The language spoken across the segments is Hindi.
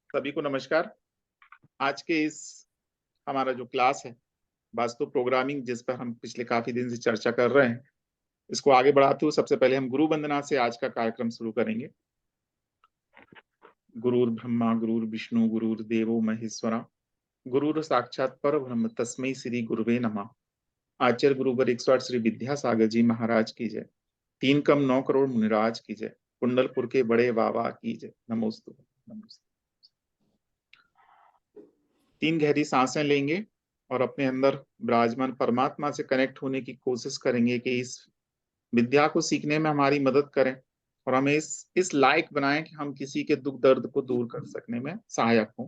सभी को नमस्कार। आज के इस हमारा जो क्लास है वास्तु प्रोग्रामिंग, जिस पर हम पिछले काफी दिन से चर्चा कर रहे हैं, इसको आगे बढ़ाते हुए सबसे पहले हम गुरु वंदना से आज का कार्यक्रम शुरू करेंगे। गुरुर् ब्रह्मा गुरुर्विष्णु गुरुर्देवो महेश्वरा गुरुर साक्षात परब्रह्म तस्मै श्री गुरुवे नमः। आचार्य गुरुवर 108 श्री विद्यासागर जी महाराज की जय। 3 कम 9 करोड़ मुनिराज की जय। कुंडलपुर के बड़े बाबा की जय। नमोस्तु नमोस्तु। 3 गहरी सांसें लेंगे और अपने अंदर विराजमान परमात्मा से कनेक्ट होने की कोशिश करेंगे कि इस विद्या को सीखने में हमारी मदद करें और हमें इस लायक बनाएं कि हम किसी के दुख दर्द को दूर कर सकने में सहायक हों।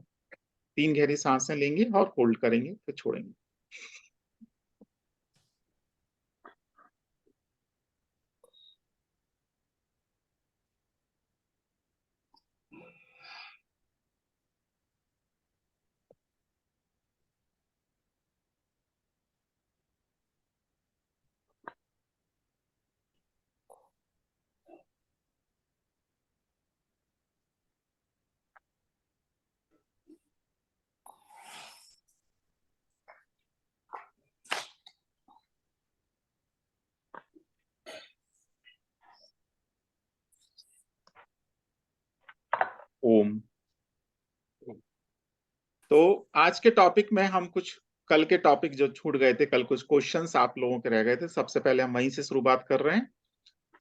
3 गहरी सांसें लेंगे और होल्ड करेंगे, फिर छोड़ेंगे। ओम। तो आज के टॉपिक में हम कुछ कल के टॉपिक जो छूट गए थे, कल कुछ क्वेश्चंस आप लोगों के रह गए थे, सबसे पहले हम वहीं से शुरुआत कर रहे हैं।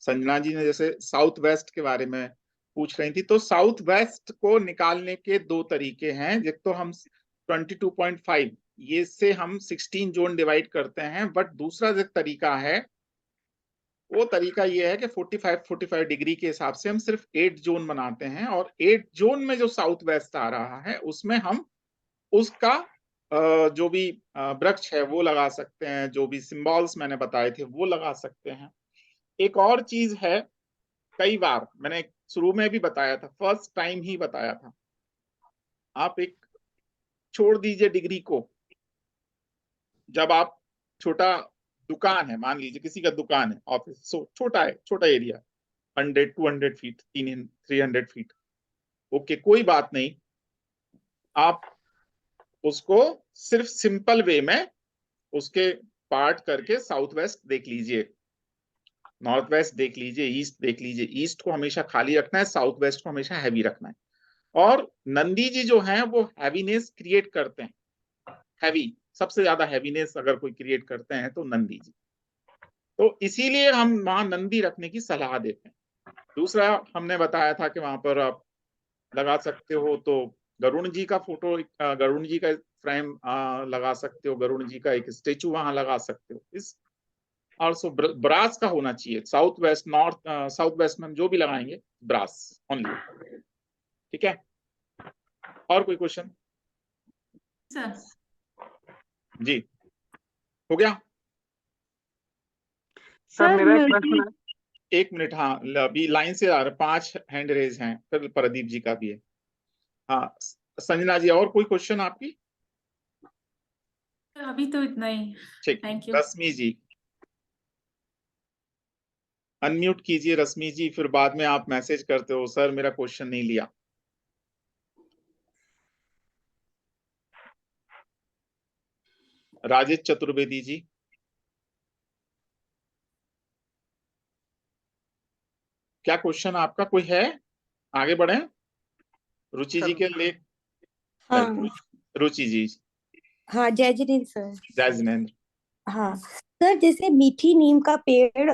संजना जी ने जैसे साउथ वेस्ट के बारे में पूछ रही थी, तो साउथ वेस्ट को निकालने के 2 तरीके हैं। एक तो हम 22.5 ये से हम 16 जोन डिवाइड करते हैं, बट दूसरा जो तरीका है वो तरीका ये है कि 45 डिग्री के हिसाब से हम सिर्फ 8 जोन बनाते हैं, और 8 जोन में जो साउथ वेस्ट आ रहा है उसमें हम उसका जो भी वृक्ष है वो लगा सकते हैं, जो भी सिंबल्स मैंने बताए थे वो लगा सकते हैं। एक और चीज है, कई बार मैंने शुरू में भी बताया था, फर्स्ट टाइम ही बताया था, आप एक छोड़ दीजिए डिग्री को। जब आप छोटा दुकान है, मान लीजिए किसी का दुकान है, ऑफिस, छोटा है, छोटा एरिया, 100-200 फीट, 300 फीट, ओके, कोई बात नहीं, आप उसको सिर्फ सिंपल वे में उसके पार्ट करके साउथ वेस्ट देख लीजिए, नॉर्थ वेस्ट देख लीजिए, ईस्ट देख लीजिए। ईस्ट को हमेशा खाली रखना है, साउथ वेस्ट को हमेशा हैवी रखना है। और नंदी जी जो हैं वो हैवीनेस क्रिएट करते हैं, हैवी, सबसे ज्यादा हैवीनेस अगर कोई क्रिएट करते हैं तो नंदी जी, तो इसीलिए हम वहां नंदी रखने की सलाह देते हैं। दूसरा हमने बताया था कि वहां पर आप लगा सकते हो तो गरुण जी का फोटो, गरुण जी का फ्रेम लगा सकते हो, गरुण जी का एक स्टेचू वहां लगा सकते हो। इस ऑल्सो ब्रास का होना चाहिए। South west, north, south west में हम जो भी लगाएंगे ब्रास ओनली, ठीक है। और कोई क्वेश्चन? सर जी, हो गया सर मेरा एक प्रश्न है। 1 मिनट, हाँ, अभी लाइन से आ रहे, 5 हैंड रेज हैं, फिर प्रदीप जी का भी है। हाँ संजना जी, और कोई क्वेश्चन आपकी? अभी तो इतना ही, ठीक, thank you. Rashmi ji unmute कीजिए, रश्मि जी, फिर बाद में आप मैसेज करते हो सर मेरा क्वेश्चन नहीं लिया। राजेश चतुर्वेदी जी, क्या क्वेश्चन आपका कोई है? आगे बढ़े, रुचि जी के लिए। हाँ रुचि जी, हाँ, जय जिनेन्द्र सर। जय जिनेन्द्र। हाँ सर, जैसे मीठी नीम का पेड़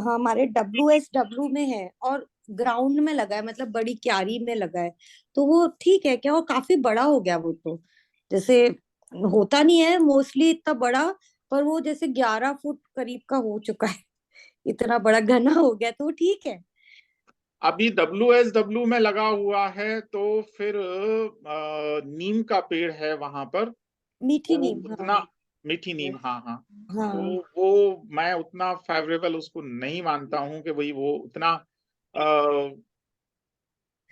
हमारे WSW में है और ग्राउंड में लगा है, मतलब बड़ी क्यारी में लगा है, तो वो ठीक है क्या? और काफी बड़ा हो गया वो तो, जैसे होता नहीं है मोस्टली इतना बड़ा, पर वो जैसे 11 फुट करीब का हो चुका है, इतना बड़ा घना हो गया, तो वो ठीक है? अभी WSW में लगा हुआ है तो फिर नीम का पेड़ है वहां पर, मीठी वो नीम, हाँ। उतना, मीठी नीम, हाँ हाँ, तो हाँ, वो मैं उतना फेवरेबल उसको नहीं मानता हूँ कि भाई वो उतना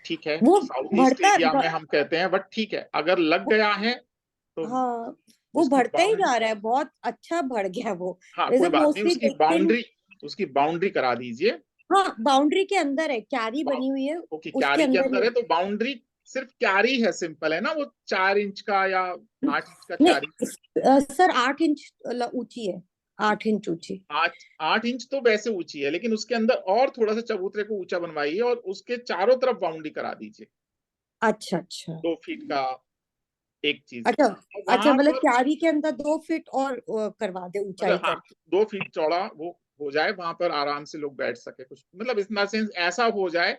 ठीक है, वो साउथ ईस्ट बढ़ता एरिया में हम कहते हैं, बट ठीक है, अगर लग गया है तो हाँ, वो उसकी बढ़ता ही बाउंड, जा रहा है, बहुत अच्छा बढ़ गया वो। हाँ वैसे कोई बात नहीं, मोस्टली उसकी देखते नहीं। बाउंड्री करा दीजिए, हाँ, बाउंड्री के अंदर है, क्यारी बनी हुई है, ओके, उसके क्यारी के अंदर अंदर ही है, तो बाउंड्री सिर्फ क्यारी है, सिंपल है ना, वो 4 इंच का या 8 इंच का क्यारी। नहीं सर, 8 इंच ऊंची है, 8 इंच ऊंची। 8 इंच तो वैसे ऊंची है, लेकिन उसके अंदर और थोड़ा सा चबूतरे को ऊंचा बनवाइए और उसके चारों तरफ बाउंड्री करा दीजिए अच्छा अच्छा 2 फीट का, एक चीज। अच्छा और अच्छा, वहां मतलब पर क्यारी के अंदर 2 फीट और करवा दे ऊंचाई मतलब हाँ, करके। 2 फीट चौड़ा वो हो जाए, वहां पर आराम से लोग बैठ सके, कुछ मतलब इतना सेंस ऐसा हो जाए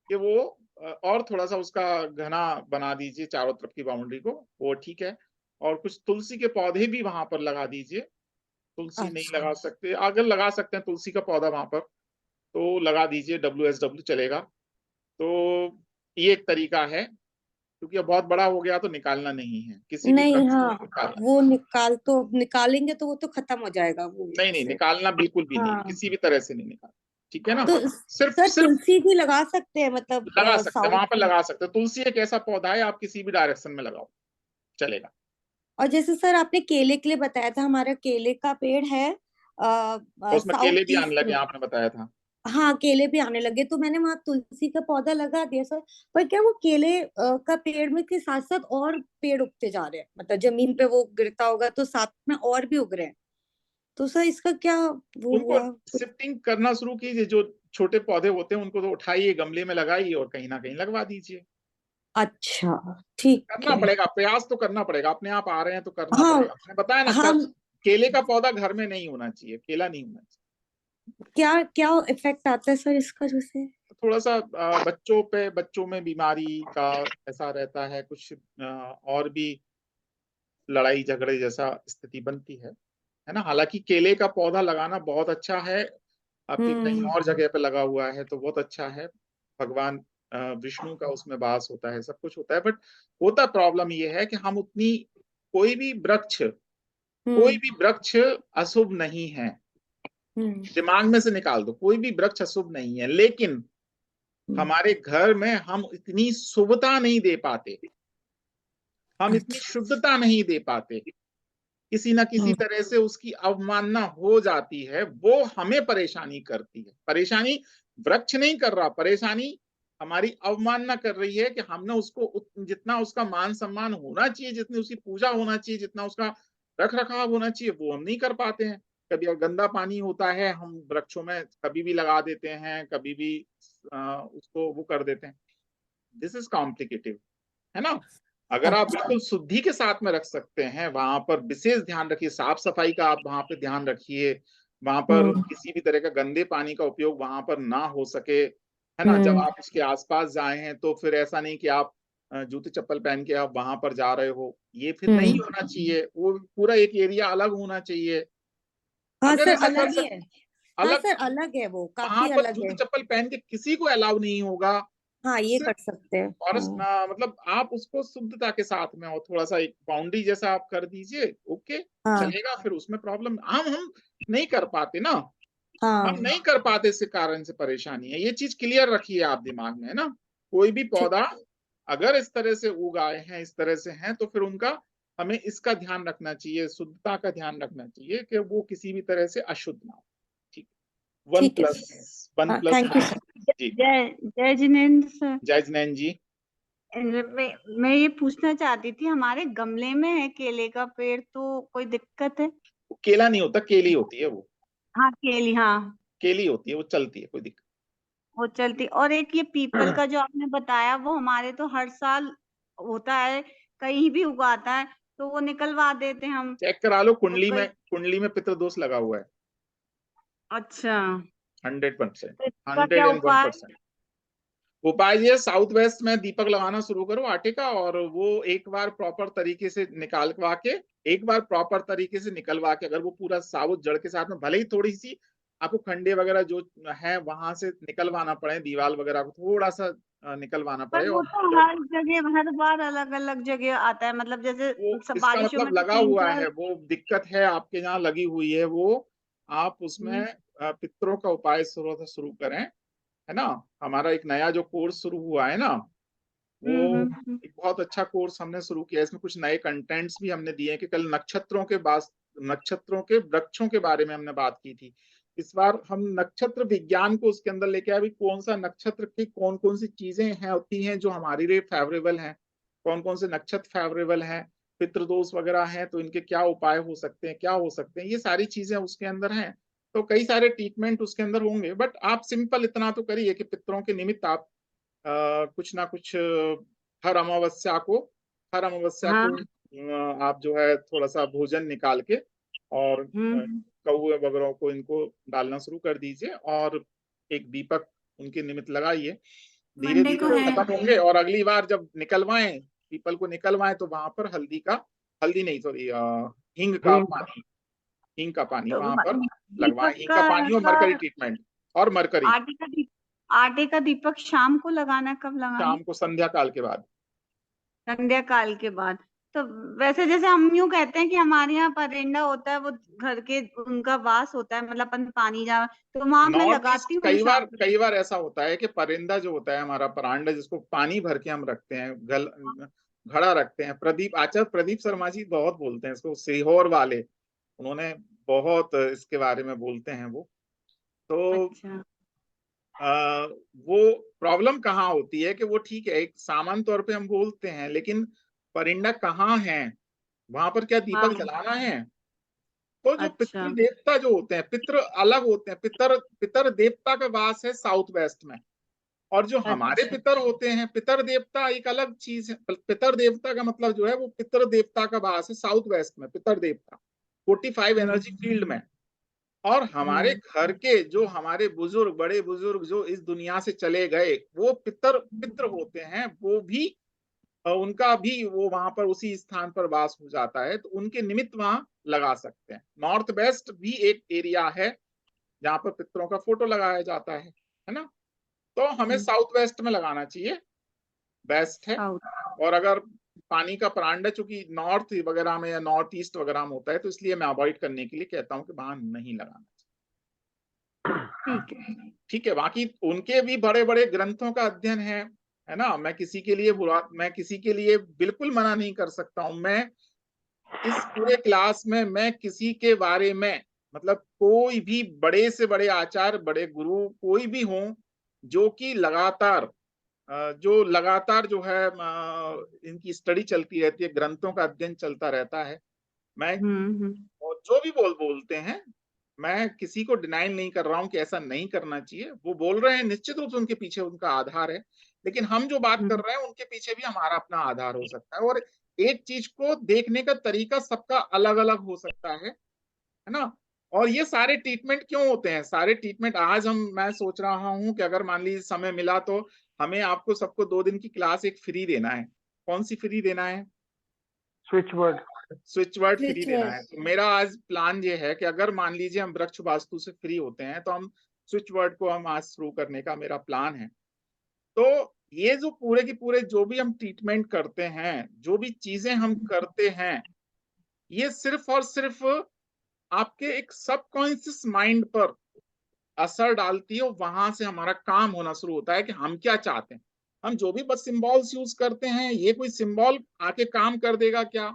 कि वो और थोड़ा सा उसका घना बना दीजिए चारों तरफ की बाउंड्री को, वो ठीक है। और कुछ तुलसी के पौधे भी वहां पर लगा दीजिए। तुलसी नहीं अच्छा, लगा सकते, अगर लगा सकते हैं तुलसी का पौधा वहां पर तो लगा दीजिए, WSW चलेगा। तो ये एक तरीका है, क्योंकि अब बहुत बड़ा हो गया तो निकालना नहीं है, किसी भी नहीं वृक्ष को हाँ, निकालना। वो निकालेंगे तो वो तो खत्म हो जाएगा वो नहीं नहीं, से। निकालना बिल्कुल भी नहीं, हाँ, किसी भी तरह से नहीं निकालना, ठीक है ना। तो सिर्फ सर सिर्फ तुलसी भी लगा सकते हैं, मतलब लगा सकते हैं, साउथ वहां पर में। लगा सकते हैं। तुलसी एक ऐसा पौधा है, आप किसी भी डायरेक्शन में लगाओ, चलेगा। और जैसे सर आपने केले के लिए बताया था, हमारा केले का पेड़ है और उसमें साउथ केले भी आने ईस्ट लगे, में। आपने बताया था। हाँ, केले भी आने लगे, तो मैंने वहां तुलसी का पौधा लगा दिया सर। पर क्या वो केले का पेड़ में के साथ साथ और पेड़ उगते जा रहे हैं, मतलब जमीन पे वो गिरता होगा तो साथ में और भी उग रहे हैं, तो सर इसका क्या वो उनको हुआ? शिफ्टिंग करना शुरू कीजिए, जो छोटे पौधे होते हैं उनको तो उठाइए, गमले में लगाइए और कहीं ना कहीं लगवा दीजिए। अच्छा, ठीक करना है। पड़ेगा, प्रयास तो करना पड़ेगा, अपने आप आ रहे हैं तो करना हाँ पड़ेगा। मैंने बताया ना, हम केले का पौधा घर में नहीं होना चाहिए, केला नहीं होना चाहिए। क्या क्या इफेक्ट आता है सर इसका जैसे? थोड़ा सा बच्चों में बीमारी का ऐसा रहता है, कुछ और भी लड़ाई झगड़े जैसा स्थिति बनती है ना। हालांकि केले का पौधा लगाना बहुत अच्छा है, आपके कहीं हम्म और जगह पे लगा हुआ है तो बहुत अच्छा है। भगवान विष्णु का उसमें वास होता है, सब कुछ होता है, बट होता प्रॉब्लम ये है कि हम उतनी, कोई भी वृक्ष कोई हम्म भी वृक्ष अशुभ नहीं है, हम्म दिमाग में से निकाल दो, कोई भी वृक्ष अशुभ नहीं है, लेकिन हम्म, हमारे घर में हम इतनी शुभता नहीं दे पाते, हम इतनी अच्छा। शुद्धता नहीं दे पाते, किसी ना किसी हम्म तरह से उसकी अवमानना हो जाती है, वो हमें परेशानी करती है। परेशानी वृक्ष नहीं कर रहा, परेशानी हमारी अवमानना कर रही है कि हमने उसको जितना उसका मान सम्मान होना चाहिए, जितनी उसकी पूजा होना चाहिए, जितना उसका रख रखाव होना चाहिए, वो हम नहीं कर पाते हैं। कभी अगर गंदा पानी होता है, हम वृक्षों में कभी भी लगा देते हैं, कभी भी उसको वो कर देते हैं। दिस इज कॉम्प्लिकेटेड, है ना। अगर आप अच्छा। बिल्कुल शुद्धि के साथ में रख सकते हैं, वहां पर विशेष ध्यान रखिए, साफ सफाई का आप वहां पे ध्यान रखिए, वहां पर हम्म किसी भी तरह का गंदे पानी का उपयोग वहां पर ना हो सके, है ना। जब हम्म आप उसके आसपास जाए हैं तो फिर ऐसा नहीं कि आप जूते चप्पल पहन के आप वहां पर जा रहे हो, ये फिर नहीं हम्म होना चाहिए। वो पूरा एक एरिया अलग होना चाहिए। हाँ अगर सर, ऐसा कर अलग ही सक है। हाँ अलग सर, अलग है, वो वहां काफी पर अलग जूते है। चप्पल पहन के किसी को अलाउ नहीं होगा। हाँ, ये सिर्फ कर सकते हैं। फॉरेस्ट हाँ ना, मतलब आप उसको शुद्धता के साथ में और थोड़ा सा एक बाउंड्री जैसा आप कर दीजिए, ओके, हाँ चलेगा। फिर उसमें प्रॉब्लम हम नहीं कर पाते ना, हम हाँ, नहीं कर पाते, इस कारण से परेशानी है। ये चीज क्लियर रखिए आप दिमाग में, है ना। कोई भी ठीक। पौधा अगर इस तरह से उगाए हैं, इस तरह से हैं, तो फिर उनका हमें इसका ध्यान रखना चाहिए, शुद्धता का ध्यान रखना चाहिए कि वो किसी भी तरह से अशुद्ध ना हो। ठीक, वन ठीक है प्लस सर। वन हाँ, प्लस थैंक यू सर। जी। जय जय जिनेन्द्र सर। जय जिनेन्द्र जी। मैं ये पूछना चाहती थी, हमारे गमले में है केले का पेड़, तो कोई दिक्कत है? केला नहीं होता, केली होती है वो, हाँ केली, हाँ केली होती है, वो चलती है, कोई दिक्कत। वो चलती। और एक ये पीपल का जो आपने बताया, वो हमारे तो हर साल होता है, कहीं भी उगाता है, तो वो निकलवा देते हैं हम। चेक करा लो, तो कुंडली में, कई, कुंडली में पितृदोष लगा हुआ है, अच्छा, 100%, तो इसका क्या उपाय? 101%। उपाय ये, साउथ वेस्ट में दीपक लगाना शुरू करो आटे का, और वो एक बार प्रॉपर तरीके से निकालवा के, एक बार प्रॉपर तरीके से निकलवा के, अगर वो पूरा साबुत जड़ के साथ में, भले ही थोड़ी सी आपको खंडे वगैरह जो है वहां से निकलवाना पड़े, दीवार वगैरह को थोड़ा सा निकलवाना पर पड़े, वो और तो हर जगह हर बार अलग अलग जगह आता है, मतलब जैसे वो सब इसका बारिशों में मतलब तो लगा तीन हुआ चार। है, वो दिक्कत है आपके यहाँ लगी हुई है वो। आप उसमें हम्म पितरों का उपाय शुरू करें, है ना। हमारा एक नया जो कोर्स शुरू हुआ है ना, वो हम्म। एक बहुत अच्छा कोर्स हमने शुरू किया है। इसमें कुछ नए कंटेंट्स भी हमने दिए हैं कि कल नक्षत्रों के वृक्षों के बारे में हमने बात की थी, इस बार हम नक्षत्र विज्ञान को उसके अंदर लेके आए, अभी कौन सा नक्षत्र की कौन कौन सी चीजें हैं होती हैं जो हमारे लिए फेवरेबल हैं, कौन कौन से नक्षत्र फेवरेबल हैं, पितृदोष वगैरह हैं तो इनके क्या उपाय हो सकते हैं, क्या हो सकते हैं, ये सारी चीजें उसके अंदर हैं। तो कई सारे ट्रीटमेंट उसके अंदर होंगे, बट आप सिंपल इतना तो करिए कि पितरों के निमित्त आप कुछ ना कुछ हर अमावस्या को हाँ। आप जो है थोड़ा सा भोजन निकाल के और कौवे वगैरह को इनको डालना शुरू कर दीजिए और एक दीपक उनके निमित्त लगाइए। धीरे मंडे को धीरे है। खत्म होंगे और अगली बार जब निकलवाएं पीपल को निकलवाएं तो वहां पर हल्दी नहीं सॉरी हींग का पानी, हींग का पानी तो वहां पर लगवाएं, दीपक हींग का पानी और मरकरी ट्रीटमेंट और मरकरी आटे का दीपक शाम को लगाना, कब लगाना? शाम को संध्या काल के बाद। संध्या काल के बाद। तो वैसे जैसे हम यूं कहते हैं कि हमारे यहाँ परिंदा होता है, वो घर के उनका वास होता है, मतलब अपन पानी जा, तो वहां मैं नॉर्थ लगाती ईस्ट हूँ शाम को। कई बार ऐसा होता है कि परिंदा जो होता है हमारा परांडा, जिसको पानी भर के हम रखते हैं, घड़ा रखते हैं। प्रदीप आचार्य प्रदीप शर्मा जी बहुत बोलते हैं इसको, सीहोर वाले, उन्होंने बहुत इसके बारे में बोलते हैं वो। तो अच्छा। वो प्रॉब्लम कहाँ होती है कि वो ठीक है एक सामान्य तौर पे हम बोलते हैं, लेकिन परिंदा कहाँ है, वहां पर क्या दीपक हाँ। जलाना है? तो जो अच्छा। पितृ देवता जो होते हैं, पितृ अलग होते हैं, पितर देवता का वास है साउथ वेस्ट में, और जो हमारे अच्छा। पितर होते हैं, पितर देवता एक अलग चीज है। पितर देवता का मतलब जो है वो पितर देवता का वास है साउथ वेस्ट में, पितर देवता 45 एनर्जी फील्ड में। और हमारे घर के जो हमारे बुजुर्ग, बड़े बुजुर्ग जो इस दुनिया से चले गए, वो पितर होते हैं, वो भी उनका भी वो वहां पर उसी स्थान पर वास हो जाता है, तो उनके निमित्त वहां लगा सकते हैं। नॉर्थ वेस्ट भी एक एरिया है जहां पर पितरों का फोटो लगाया जाता है ना? तो हमें साउथ वेस्ट में लगाना चाहिए, बेस्ट है। और अगर पानी का प्रांड चूंकि नॉर्थ वगैरह में या नॉर्थ ईस्ट वगैरह में होता है, तो इसलिए मैं अवॉइड करने के लिए कहता हूँ कि वहां नहीं लगाना चाहिए। ठीक है। ठीक है, बाकी उनके भी बड़े बड़े ग्रंथों का अध्ययन है ना? मैं किसी के लिए बिल्कुल मना नहीं कर सकता हूं। मैं इस पूरे क्लास में मैं किसी के बारे में, मतलब कोई भी बड़े से बड़े आचार्य, बड़े गुरु कोई भी हो, जो कि लगातार जो है इनकी स्टडी चलती रहती है, ग्रंथों का अध्ययन चलता रहता है। मैं और जो भी बोलते हैं, मैं किसी को डिनाई नहीं कर रहा हूं कि ऐसा नहीं करना चाहिए। वो बोल रहे हैं, निश्चित रूप से उनके पीछे उनका आधार है, लेकिन हम जो बात कर रहे हैं उनके पीछे भी हमारा अपना आधार हो सकता है। और एक चीज को देखने का तरीका सबका अलग अलग हो सकता है ना? और ये सारे ट्रीटमेंट क्यों होते हैं? सारे ट्रीटमेंट आज मैं सोच रहा हूं कि अगर मान लीजिए समय मिला तो हमें आपको सबको 2 दिन की क्लास एक फ्री देना है। कौन सी फ्री देना है? स्विच वर्ड फ्री देना है। तो मेरा आज प्लान ये है कि अगर मान लीजिए हम वृक्ष वास्तु से फ्री होते हैं तो हम स्विच वर्ड को हम आज शुरू करने का मेरा प्लान है। तो ये जो पूरे की पूरे जो भी हम ट्रीटमेंट करते हैं, जो भी चीजें हम करते हैं, ये सिर्फ और सिर्फ आपके एक सबकॉन्शियस माइंड पर असर डालती है और वहां से हमारा काम होना शुरू होता है कि हम क्या चाहते हैं। हम जो भी बस सिंबल्स यूज करते हैं, ये कोई सिंबल आके काम कर देगा क्या?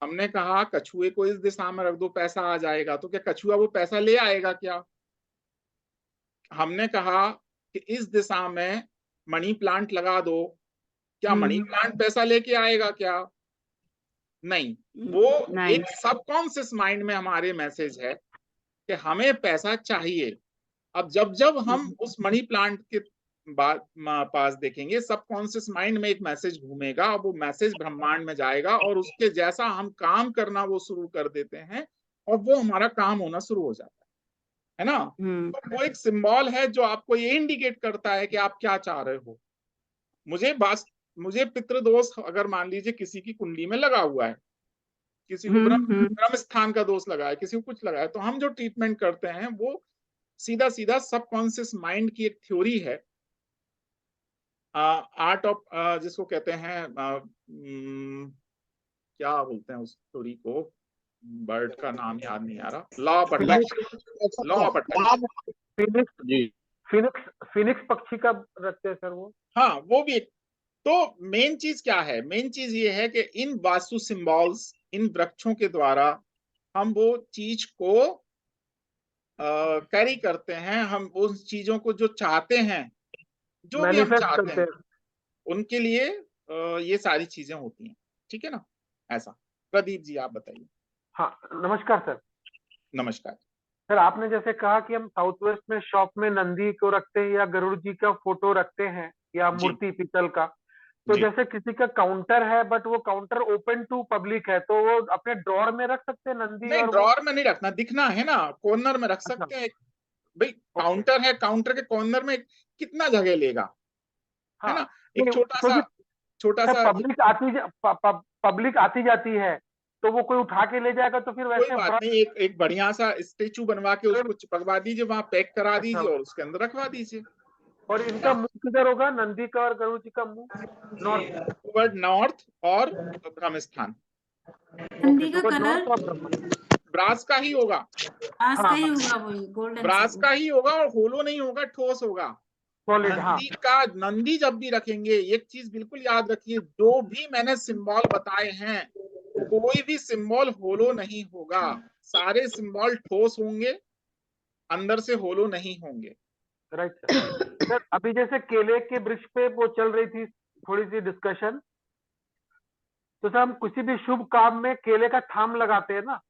हमने कहा कछुए को इस दिशा में रख दो पैसा आ जाएगा, तो क्या कछुआ वो पैसा ले आएगा क्या? हमने कहा कि इस दिशा में मनी प्लांट लगा दो, क्या मनी प्लांट पैसा लेके आएगा क्या? नहीं। वो एक सबकॉन्शियस माइंड में हमारे मैसेज है कि हमें पैसा चाहिए। अब जब हम उस मनी प्लांट के पास देखेंगे, सबकॉन्शियस माइंड में एक मैसेज घूमेगा, वो मैसेज ब्रह्मांड में जाएगा और उसके जैसा हम काम करना वो शुरू कर देते हैं और वो हमारा काम होना शुरू हो जाता है ना? तो वो एक सिंबल है जो आपको ये इंडिकेट करता है कि आप क्या चाह रहे हो। मुझे पितृदोष अगर मान लीजिए किसी की कुंडली में लगा हुआ है, किसी को ब्रह्म स्थान का दोष लगा है, किसी को कुछ लगा है, तो हम जो ट्रीटमेंट करते हैं वो सीधा सीधा सबकॉन्शियस माइंड की एक थ्योरी है, आर्ट ऑफ जिसको कहते हैं क्या बोलते हैं उस थ्योरी को, बर्ड का नाम याद नहीं आ रहा, लॉ ऑफ अट्रैक्शन। फिनिक्स पक्षी का रखते हैं सर वो। हाँ, वो भी। तो मेन चीज क्या है? मेन चीज ये है कि इन वास्तु सिंबल्स, इन वृक्षों के द्वारा हम वो चीज को कैरी करते हैं, हम उन चीजों को जो चाहते हैं, जो भी हम मैनिफेस्ट चाहते करते हैं, हैं। उनके लिए ये सारी चीजें होती हैं। ठीक है ना? ऐसा। प्रदीप जी आप बताइए। हाँ, नमस्कार सर। नमस्कार। सर आपने जैसे कहा कि हम साउथ वेस्ट में शॉप में नंदी को रखते हैं या गरुड़ जी का फोटो रखते हैं या जी मूर्ति पीतल का, तो जी जैसे किसी का काउंटर है बट वो काउंटर ओपन टू पब्लिक है, तो वो अपने ड्रॉर में रख सकते हैं नंदी नहीं, और वो। ड्रॉर में नहीं रखना, दिखना है ना, कॉर्नर में रख अच्छा, सकते हैं। भाई ओके, काउंटर है, काउंटर के कॉर्नर में कितना जगह लेगा, है हाँ, ना? एक नहीं क्योंकि छोटा सर सा पब्लिक आती जाती है, तो वो कोई उठा के ले जाएगा तो फिर कोई वैसे बात बड़ा। नहीं, एक बढ़िया सा स्टेचू बनवा के उसको चिपकवा दीजिए, वहां पैक करा अच्छा, दीजिए और उसके अंदर रखवा दीजिए। और इनका मुंह किधर होगा, नंदी का और गरुड़ जी का मुंह? नॉर्थ। टुवर्ड नॉर्थ और ब्रह्म स्थान। ओके, नंदी का टुवर्ड कलर नॉर्थ और ब्रह्म। ब्रास का ही होगा, आज हाँ का ही हाँ, होगा, वही गोल्डन ब्रास सा। का ही होगा, और होलो नहीं होगा, ठोस होगा। सॉलिड, हाँ। नंदी जब भी रखेंगे, एक चीज बिल्कुल याद रखिए, जो भी मैंने सिंबल बताए हैं, कोई भी सिंबल होलो नहीं होगा, सारे सिंबल ठोस होंगे, अंदर से होलो नहीं होंगे। Right sir. सर अभी जैसे केले के वृक्ष पे वो चल रही थी थोड़ी सी डिस्कशन, तो सर हम किसी भी शुभ काम में केले का थाम लगाते हैं ना,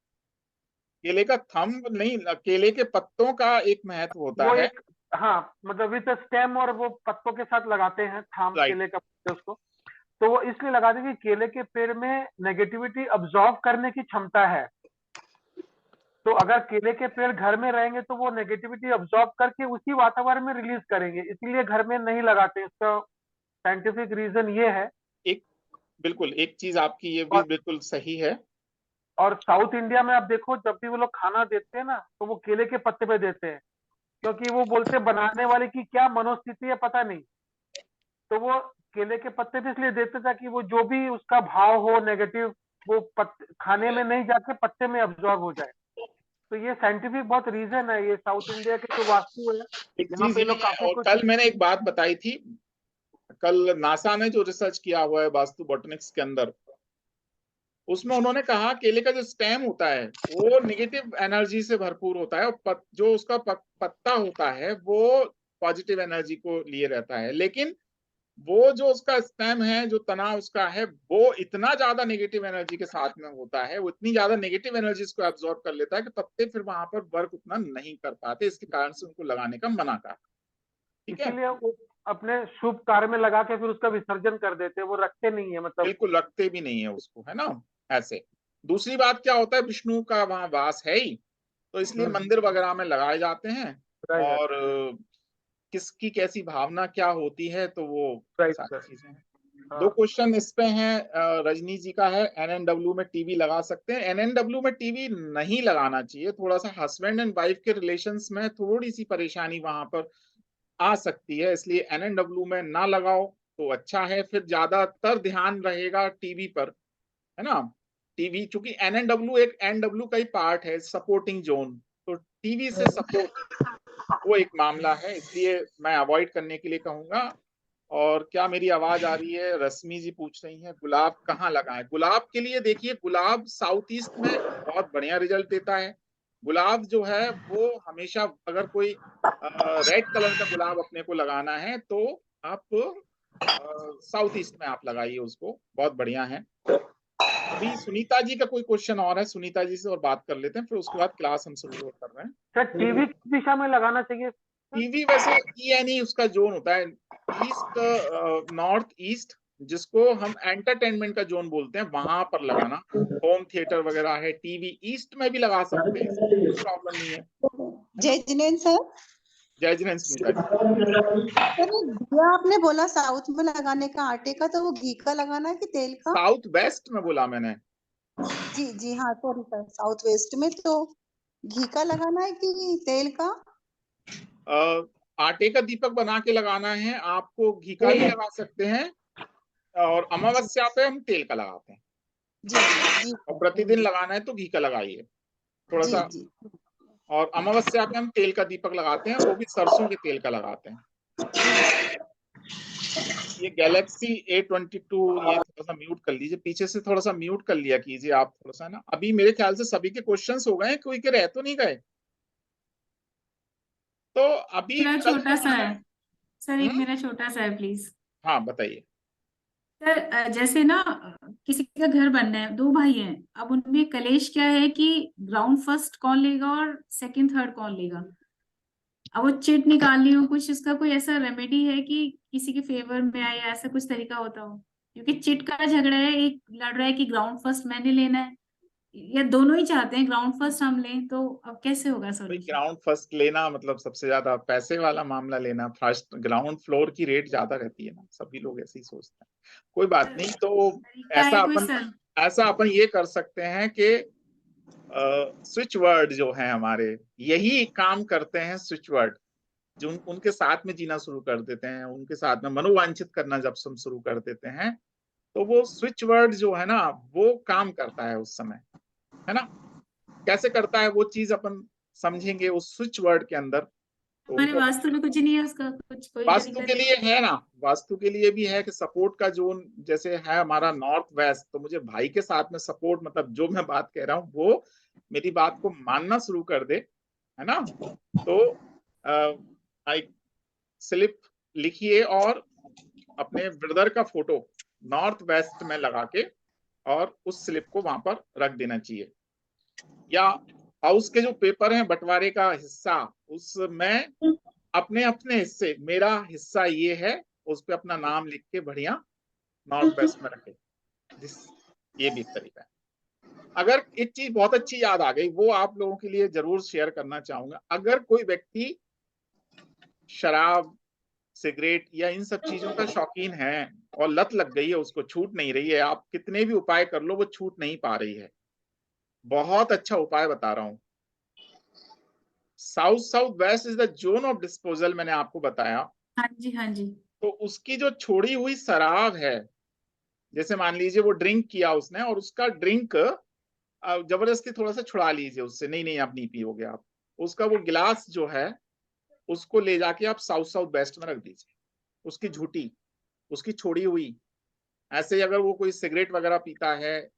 केले का थंब नहीं, केले के पत्तों का एक महत्व होता वो है। एक, हाँ मतलब विद स्टेम, और वो पत्तों के साथ लगाते हैं थाम, राइट। केले का पत्ते उसको। तो वो इसलिए लगाते हैं कि केले के पेड़ में नेगेटिविटी अब्सॉर्ब करने की क्षमता है। तो अगर केले के पेड़ घर में रहेंगे तो वो नेगेटिविटी अब्सॉर्ब करके उसी वातावरण में रिलीज करेंगे, इसलिए घर में नहीं लगाते। इसका साइंटिफिक रीजन ये है। एक बिल्कुल, एक चीज आपकी ये भी और बिल्कुल सही है। और साउथ इंडिया में आप देखो, जब भी वो लोग खाना देते हैं ना, तो वो केले के पत्ते पे देते हैं, क्योंकि वो बोलते हैं बनाने वाले की क्या मनोस्थिति है पता नहीं। तो वो केले के पत्ते भी इसलिए देते ताकि वो जो भी उसका भाव हो नेगेटिव, वो खाने में नहीं जाके पत्ते में अब्सॉर्ब हो जाए। तो ये साइंटिफिक बहुत रीजन है, ये साउथ इंडिया के जो वास्तु है, एक यहाँ चीज पे ये लोग है, काफी और कुछ। कल मैंने एक बात बताई थी, कल नासा ने जो रिसर्च किया हुआ है वास्तु बॉटनिक्स के अंदर, उसमें उन्होंने कहा केले का जो स्टेम होता है वो निगेटिव एनर्जी से भरपूर होता है, और जो उसका पत्ता होता है वो पॉजिटिव एनर्जी को लिए रहता है, लेकिन वो जो उसका स्टेम है, जो तना उसका है, वो इतना ज्यादा नेगेटिव एनर्जी के साथ में होता है, वो इतनी ज्यादा नेगेटिव एनर्जी को एब्जॉर्ब कर लेता है कि पत्ते फिर वहां पर वर्क उतना नहीं कर पाते, इसके कारण से उनको लगाने का मना करा। ठीक है? इसीलिए वो अपने शुभ कार्य में लगा के फिर उसका विसर्जन कर देते हैं, वो रखते नहीं है मतलब। बिल्कुल रखते भी नहीं है उसको, है ना? ऐसे। दूसरी बात क्या होता है, विष्णु का वहां वास है ही, तो इसलिए मंदिर वगैरह में लगाए जाते हैं। राइट और किसकी कैसी भावना क्या होती है, तो वो राइट सारी सर। चीजें हैं। दो हाँ क्वेश्चन इस पे हैं। रजनी जी का है, एनएनडब्ल्यू में टीवी लगा सकते हैं? एनएनडब्ल्यू में टीवी नहीं लगाना चाहिए, थोड़ा सा हस्बैंड एंड वाइफ के रिलेशंस में थोड़ी सी परेशानी वहां पर आ सकती है, इसलिए एनएनडब्ल्यू में ना लगाओ तो अच्छा है, फिर ज्यादातर ध्यान रहेगा टीवी पर, है ना? टीवी, चूंकि एनएनडब्ल्यू एक एनडब्ल्यू का ही पार्ट है, सपोर्टिंग जोन, तो टीवी से सपोर्ट वो एक मामला है, इसलिए मैं अवॉइड करने के लिए कहूंगा। और क्या मेरी आवाज आ रही है? रश्मि जी पूछ रही हैं गुलाब कहाँ लगाएं। गुलाब के लिए देखिए, गुलाब साउथ ईस्ट में बहुत बढ़िया रिजल्ट देता है। गुलाब जो है वो हमेशा, अगर कोई रेड कलर का गुलाब अपने को लगाना है तो आप साउथ ईस्ट में आप लगाइए उसको, बहुत बढ़िया है। अभी सुनीता जी का कोई क्वेश्चन और है, सुनीता जी से और बात कर लेते हैं, फिर उसके बाद क्लास हम शुरू कर रहे हैं। सर, टीवी किस दिशा में लगाना चाहिए सर? टीवी वैसे ई उसका जोन होता है, ईस्ट, नॉर्थ ईस्ट, जिसको हम एंटरटेनमेंट का जोन बोलते हैं, वहां पर लगाना। होम थिएटर वगैरह है, टीवी ईस्ट में भी लगा सकते हैं, इसमें कोई प्रॉब्लम नहीं है। जय जिनेन्द्र सर। जय जिनेन्द्र सुनीता जी। सर ये दिया आपने बोला साउथ में लगाने का आटे का, तो वो घी का लगाना है कि तेल का? साउथ वेस्ट में बोला मैंने। जी जी हाँ, सॉरी सर, साउथ वेस्ट में तो घी का लगाना है कि तेल का? आटे का दीपक बना के लगाना है आपको, घी का ही लगा सकते हैं, और अमावस्या पे हम तेल का लगाते हैं। जी जी जी और प्रतिदिन लगाना है तो घी का लगाइए थोड़ा जी सा। जी। और अमावस्या पे हम तेल का दीपक लगाते हैं, वो भी सरसों के तेल का लगाते हैं। ये गैलेक्सी A22, ये थोड़ा सा म्यूट कर लीजिए, पीछे से थोड़ा सा म्यूट कर लिया कीजिए आप थोड़ा सा ना। अभी मेरे ख्याल से सभी के क्वेश्चंस हो गए हैं, कोई के रह तो नहीं गए? तो अभी मेरा कल छोटा जो सा है है सर, एक हम्म? मेरा छोटा सा है प्लीज। हाँ बताइए। सर जैसे ना किसी का घर बनना है, दो भाई हैं, अब उनमें कलेश क्या है कि ग्राउंड फर्स्ट कौन लेगा और सेकंड थर्ड कौन लेगा। अब वो चिट निकालनी हो, कुछ उसका कोई ऐसा रेमेडी है कि किसी के फेवर में आए, ऐसा कुछ तरीका होता हो? क्योंकि चिट का झगड़ा है, एक लड़ रहा है कि ग्राउंड फर्स्ट मैंने लेना है, या दोनों ही चाहते हैं ग्राउंड फर्स्ट हम लें, तो अब कैसे होगा भाई सॉल्यूशन? ग्राउंड फर्स्ट लेना मतलब सबसे ज्यादा पैसे वाला मामला लेना, फर्स्ट ग्राउंड फ्लोर की रेट ज्यादा रहती है ना, सभी लोग ऐसे ही सोचते हैं। कोई बात नहीं, तो तरीका ऐसा है कोई अपन सर? ऐसा अपन ये कर सकते हैं कि स्विच वर्ड जो है हमारे, यही काम करते हैं स्विच वर्ड, जो उनके साथ में जीना शुरू कर देते हैं, उनके साथ में मनोवांछित करना जब हम शुरू कर देते हैं, तो वो स्विच वर्ड जो है ना वो काम करता है उस समय, है ना। कैसे करता है वो चीज अपन समझेंगे उस स्विच वर्ड के अंदर, तो हमारे उनको वास्तु में कुछ नहीं है उसका, कुछ कोई वास्तु तरीका के नहीं? लिए है ना, वास्तु के लिए भी है कि सपोर्ट का जोन जैसे है हमारा नॉर्थ वेस्ट, तो मुझे भाई के साथ में सपोर्ट, मतलब जो मैं बात कह रहा हूँ वो मेरी बात को मानना शुरू कर दे, है ना। तो एक स्लिप लिखिए और अपने ब्रदर का फोटो नॉर्थ वेस्ट में लगा के और उस स्लिप को वहां पर रख देना चाहिए, या हाउस के जो पेपर हैं बंटवारे का हिस्सा, उसमें अपने अपने हिस्से, मेरा हिस्सा ये है, उस पे अपना नाम लिख के बढ़िया नॉर्थ वेस्ट में रखे। ये भी एक तरीका है। अगर एक चीज बहुत अच्छी याद आ गई, वो आप लोगों के लिए जरूर शेयर करना चाहूंगा। अगर कोई व्यक्ति शराब, सिगरेट या इन सब चीजों का शौकीन है और लत लग गई है, उसको छूट नहीं रही है, आप कितने भी उपाय कर लो वो छूट नहीं पा रही है, बहुत अच्छा उपाय बता रहा हूं। South south west is the zone of disposal, मैंने आपको बताया। हाँ जी, हाँ जी। तो उसकी जो छोड़ी हुई शराब है, जैसे मान लीजिए वो ड्रिंक किया उसने और उसका ड्रिंक जबरदस्ती थोड़ा सा छुड़ा लीजिए उससे, नहीं नहीं आप नहीं पियोगे आप, उसका वो गिलास जो है उसको ले जाके आप साउथ साउथ वेस्ट में रख दीजिए, उसकी झूठी, उसकी छोड़ी हुई। ऐसे ही अगर वो कोई सिगरेट वगैरह पीता है,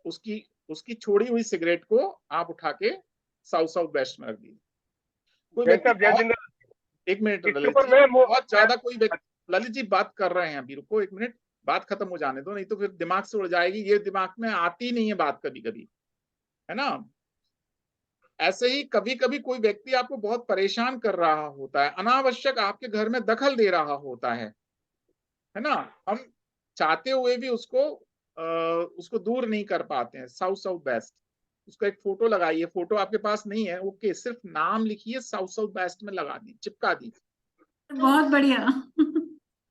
उसकी उसकी छोड़ी हुई सिगरेट को आप उठा के साउथ साउथ वेस्ट में रख दीजिए। कोई व्यक्ति एक मिनट इसके ललित ऊपर जी, मैं बहुत ज्यादा कोई व्यक्ति, ललित जी बात कर रहे हैं अभी, रुको एक मिनट, बात खत्म हो जाने दो, नहीं तो फिर दिमाग से उड़ जाएगी, ये दिमाग में आती नहीं है बात कभी कभी, है ना। ऐसे ही कभी कभी कोई व्यक्ति आपको बहुत परेशान कर रहा होता है, अनावश्यक आपके घर में दखल दे रहा होता है ना। हम चाहते हुए भी उसको दूर नहीं कर पाते हैं। साउथ साउथ वेस्ट, उसका एक फोटो लगाइए, फोटो आपके पास नहीं है ओके, सिर्फ नाम लिखिए साउथ साउथ वेस्ट में लगा दी, चिपका दी। बहुत बढ़िया।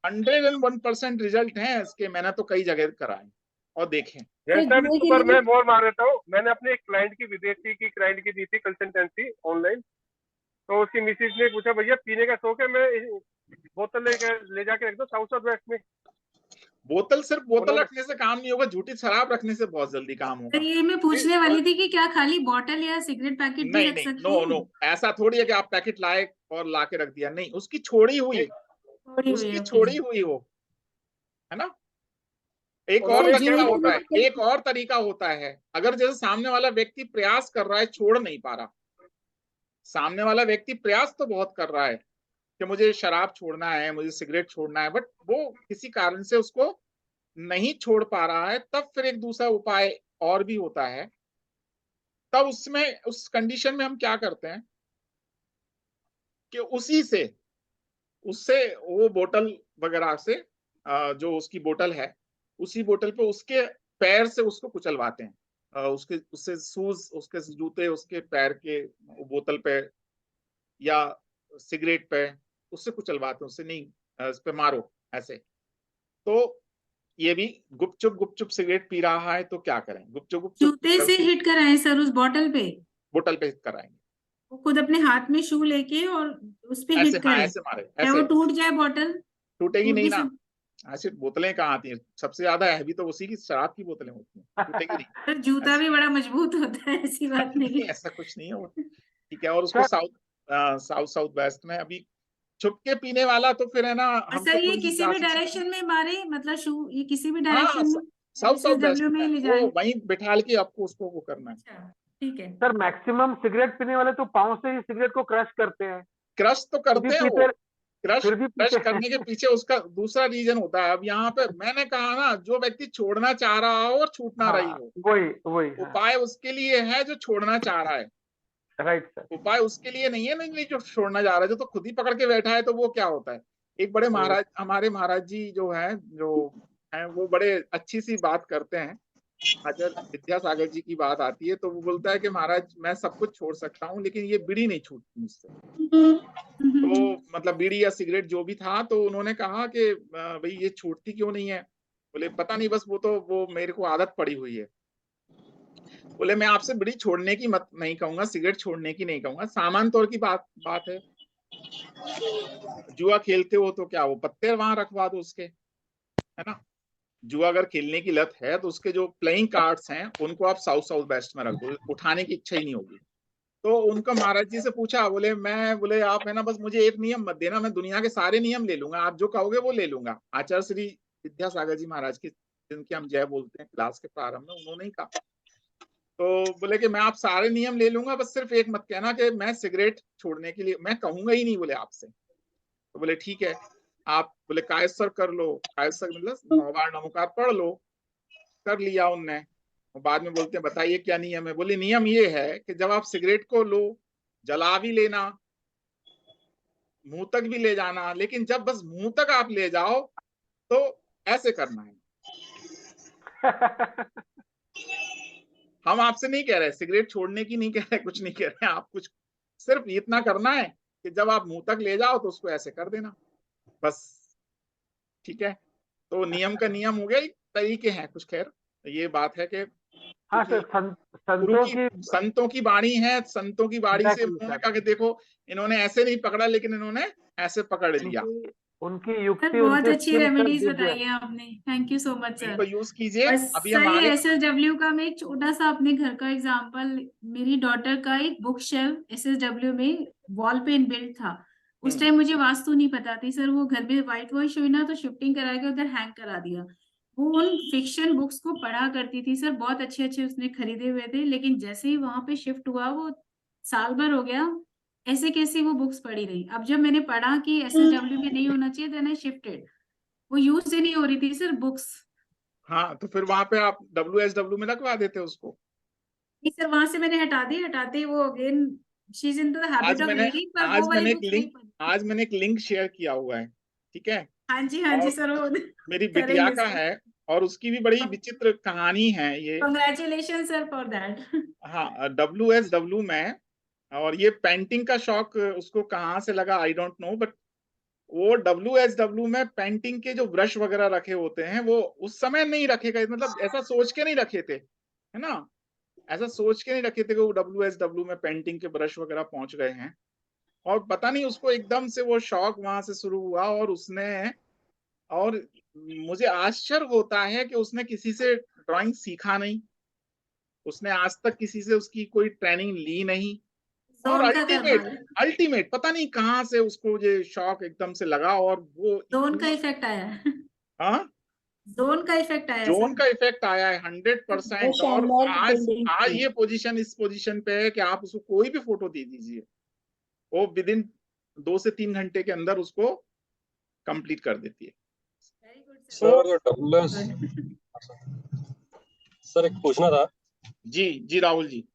101% रिजल्ट है इसके, मैंने तो कई जगह कराए और देखे। जैसा जुए के ऊपर लिए मैं बोल मार देता हूँ, मैंने अपने एक क्लाइंट की, विदेशी की क्लाइंट की दी थी कंसल्टेंसी ऑनलाइन। तो उसकी मिसेज ने पूछा भैया पीने का शौक है, मैं बोतल ले जाके रख दो साउथ साउथ वेस्ट में। बोतल, सिर्फ बोतल उन्होंने रखने से काम नहीं होगा, झूठी शराब रखने से बहुत जल्दी काम सर होगा। ये मैं पूछने वाली थी कि क्या खाली बॉटल या सिगरेट पैकेट भी नहीं रख नहीं, सकते नो हैं? नो, ऐसा थोड़ी है कि आप पैकेट लाए और ला के रख दिया, नहीं, उसकी छोड़ी हुई, छोड़ी हुई उसकी है, ओके। छोड़ी हुई हो, है ना। एक और सर उन्होंने तरीका जुए क्या के होता है, लिए एक और तरीका होता है, अगर जैसे सामने वाला व्यक्ति प्रयास कर रहा है, छोड़ नहीं पा रहा, सामने वाला व्यक्ति प्रयास तो बहुत कर रहा है कि मुझे शराब छोड़ना है, मुझे सिगरेट छोड़ना है, बट वो किसी कारण से उसको नहीं छोड़ पा रहा है, तब फिर एक दूसरा उपाय और भी होता है। तब उसमें, उस कंडीशन में हम क्या करते हैं कि उससे वो बोतल वगैरह से, जो उसकी बोतल है, उसी बोतल पे उसके पैर से उसको कुचलवाते हैं, उसके उससे शूज, उसके जूते उसके पैर के बोतल पे या सिगरेट पे उससे कुचलवाते हैं, उससे नहीं, उस पे मारो ऐसे। तो ये भी गुपचुप सिगरेट पी रहा है तो क्या करें, गुपचुप जूते से गलती हिट कराएं सर उस बॉटल पे? बोतल पे हिट कराएंगे, वो खुद अपने हाथ में शू लेके और उस पे ऐसे, हिट हाँ करे, ऐसे मारे, क्या वो ऐसे टूट जाए बॉटल? टूटेगी टूट नहीं भी ना। सब। ऐसे बोतलें कहाँ आती हैं, सबसे ज्यादा हैवी तो उसी की शराब की बोतलें होती हैं, टूटेगी नहीं। सर जूता भी बड़ा मजबूत होता है, ऐसी बात नहीं, नहीं। ऐसा कुछ नहीं है वो, ठीक है। और उसको सर साउथ साउथ वेस्ट में अभी छुप के पीने वाला तो फिर है ना, और हमको सर ये थोड़ी सी किसी भी जासूसी डायरेक्शन में मारे, मतलब शू ये किसी भी हाँ, डायरेक्शन में साउथ साउथ वेस्ट SSW में में ही ले वो जाए? वहीं बिठाल के आपको उसको वो करना है। अच्छा, ठीक है। सर मैक्सिमम सिगरेट पीने वाले तो पाँव से ही सिगरेट को क्रश करते हैं, क्रश तो फिर भी करते हैं वो, पीते क्रश फिर भी क्रश पीते करने के हैं। पीछे उसका दूसरा रीजन होता है। अब यहाँ पे मैंने कहा ना, जो व्यक्ति छोड़ना चाह रहा हो और छूट ना रही हाँ हो, वही वही, हाँ उपाय उसके लिए है जो छोड़ना चाह रहा है। Right sir. उपाय उसके लिए नहीं है, नहीं जो छोड़ना चाह रहा है, जो तो खुद ही पकड़ के बैठा है, तो वो क्या होता है। एक बड़े महाराज, हमारे महाराज जी जो है, जो है वो बड़े अच्छी सी बात करते हैं। अगर विद्यासागर जी की बात आती है तो वो बोलता है कि महाराज मैं सब कुछ छोड़ सकता हूँ लेकिन ये बीड़ी नहीं छूटती मुझसे। तो मतलब बीड़ी या सिगरेट जो भी था, तो उन्होंने कहा कि भाई ये छूटती क्यों नहीं है। बोले पता नहीं, बस वो मेरे को आदत पड़ी हुई है। बोले मैं आपसे बीड़ी छोड़ने की मत नहीं कहूंगा, सिगरेट छोड़ने की नहीं कहूंगा, सामान्य तौर की बात है। जुआ खेलते हो तो क्या वो पत्ते वहां रखवा दो उसके, है ना। जुआ अगर खेलने की लत है तो उसके जो प्लेइंग कार्ड्स हैं उनको आप साउथ साउथ वेस्ट में रख दो, उठाने की इच्छा ही नहीं होगी। तो उनका महाराज जी से पूछा, बोले आप है ना, बस मुझे एक नियम मत देना, मैं दुनिया के सारे नियम ले लूंगा, आप जो कहोगे वो ले लूंगा। आचार्य श्री विद्यासागर जी महाराज की, जिनकी हम जय बोलते हैं क्लास के प्रारंभ में, उन्होंने ही कहा। तो बोले कि मैं आप सारे नियम ले लूंगा, बस सिर्फ एक मत कहना कि मैं सिगरेट छोड़ने के लिए मैं कहूंगा ही नहीं, बोले आपसे। तो बोले ठीक है, आप बोले कायस्वर कर लो, कायस्वर मतलब 9 बार नमोकार पढ़ लो। कर लिया उनने। और बाद में बोलते हैं बताइए क्या नियम है। बोले नियम ये है कि जब आप सिगरेट को लो, जला भी लेना, मुंह तक भी ले जाना, लेकिन जब बस मुंह तक आप ले जाओ तो ऐसे करना है। हम आपसे नहीं कह रहे सिगरेट छोड़ने की, नहीं कह रहे, कुछ नहीं कह रहे, आप कुछ सिर्फ इतना करना है कि जब आप मुंह तक ले जाओ तो उसको ऐसे कर देना, बस। ठीक है, तो नियम का नियम हो गया, एक तरीके हैं कुछ। खैर ये बात है कि हाँ क्योंकि सर, गुरु संतों की, की, संतों की वाणी है, संतों की वाणी से एग्जैक्टली उन्होंने सर, कहा कि देखो इन्होंने ऐसे नहीं पकड़ा लेकिन इन्होंने ऐसे पकड़ लिया। उनकी उनकी सर युक्ति, बहुत उनकी अच्छी स्किल सर रेमेडीज दिव्य बताई है। है आपने, thank you so much sir. इनको यूज कीजिए। और अभी सर ये हमारे एसएसडब्ल्यू का मैं एक छोटा सा अपने घर का एग्जांपल, मेरी डॉटर का एक बुक शेल्फ एसएसडब्ल्यू में वॉल पे इनबिल्ट था। उस टाइम मुझे वास्तु नहीं पता थी सर, वो घर में व्हाइट वॉश हुई ना तो शिफ्टिंग करा के उधर हैंग करा दिया। वो उन फिक्शन बुक्स को पढ़ा करती थी सर, बहुत अच्छे अच्छे उसने खरीदे हुए थे, लेकिन जैसे ही वहां पे शिफ्ट हुआ, वो साल भर हो गया ऐसे कैसे वो बुक्स पढ़ी रही। अब जब मैंने पढ़ा कि एसएसडब्ल्यू में नहीं होना चाहिए, देन आई शिफ्टेड। वो यूज ही नहीं हो रही थी सर बुक्स। हाँ, तो फिर वहां पे आप WSW में लगवा देते उसको। नहीं सर, वहां से मैंने हटाते ही वो again she is in the habit आज ऑफ मैंने रीडिंग, पर वो आज वाली मैंने एक बुक्स नहीं लिंक पढ़ी। आज मैंने एक लिंक शेयर किया हुआ है, ठीक है। हाँ जी और सर, वो मेरी बिटिया करेंगे का सर। है, और उसकी भी बड़ी विचित्र कहानी है ये। Congratulation sir for that. हाँ, WSW में। और ये पेंटिंग का शौक उसको कहाँ से लगा आई डोंट नो, बट वो WSW में पेंटिंग के जो ब्रश वगैरह रखे होते हैं वो उस समय नहीं रखे गए, मतलब ऐसा सोच के नहीं रखे थे, है ना। ऐसा सोच के नहीं रखे थे कि वो WSW में पेंटिंग के ब्रश वगैरह पहुंच गए हैं। और पता नहीं उसको एकदम से वो शौक वहां से शुरू हुआ, और उसने, और मुझे आश्चर्य होता है कि उसने किसी से ड्राइंग सीखा नहीं, उसने आज तक किसी से उसकी कोई ट्रेनिंग ली नहीं। और जोन का अल्टीमेट, कमाल है। अल्टीमेट पता नहीं कहाँ से उसको ये शौक एकदम से लगा, और वो जोन का इतनी, इफेक्ट आया है। हाँ, जोन का इफेक्ट आया है जोन सर। का इफेक्ट आया है बहुत 100%। और शानदार आज पेंटिंग आज थी। ये पोजीशन इस पोजीशन पे है कि आप उसको कोई भी फोटो दे दीजिए, वो विद इन 2 से 3 घंटे के अंदर उसको कंप्लीट कर देती है। वेरी गुड तो sir, sir WS, good. Sir एक पूछना था। जी जी राहुल जी।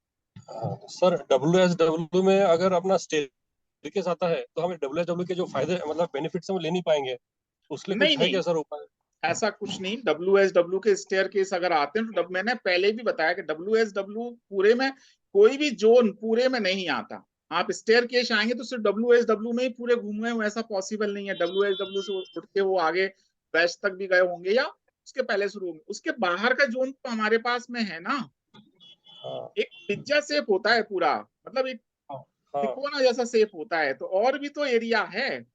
सर WSW में अगर अपना स्टेरकेस आता है तो हमें WSW के जो फायदे मतलब बेनिफिट्स हैं वो ले नहीं पाएंगे, उसके लिए नहीं कुछ है नहीं, क्या सर उपाय? ऐसा कुछ नहीं। WSW के स्टेयर केस अगर आते हैं तो मैंने पहले भी बताया कि WSW पूरे में, कोई भी जोन पूरे में नहीं आता। आप स्टेयर केस आएंगे तो सिर्फ WSW में ही पूरे घूमे हुए, ऐसा पॉसिबल नहीं है। WSW से उठ के वो आगे वेस्ट तक भी गए होंगे या उसके पहले शुरू होंगे। उसके बाहर का जोन तो हमारे पास में है ना। हाँ एक पिज्जा शेप होता है पूरा, मतलब एक हाँ हाँ, तिकोना जैसा शेप होता है, तो और भी तो एरिया है ना।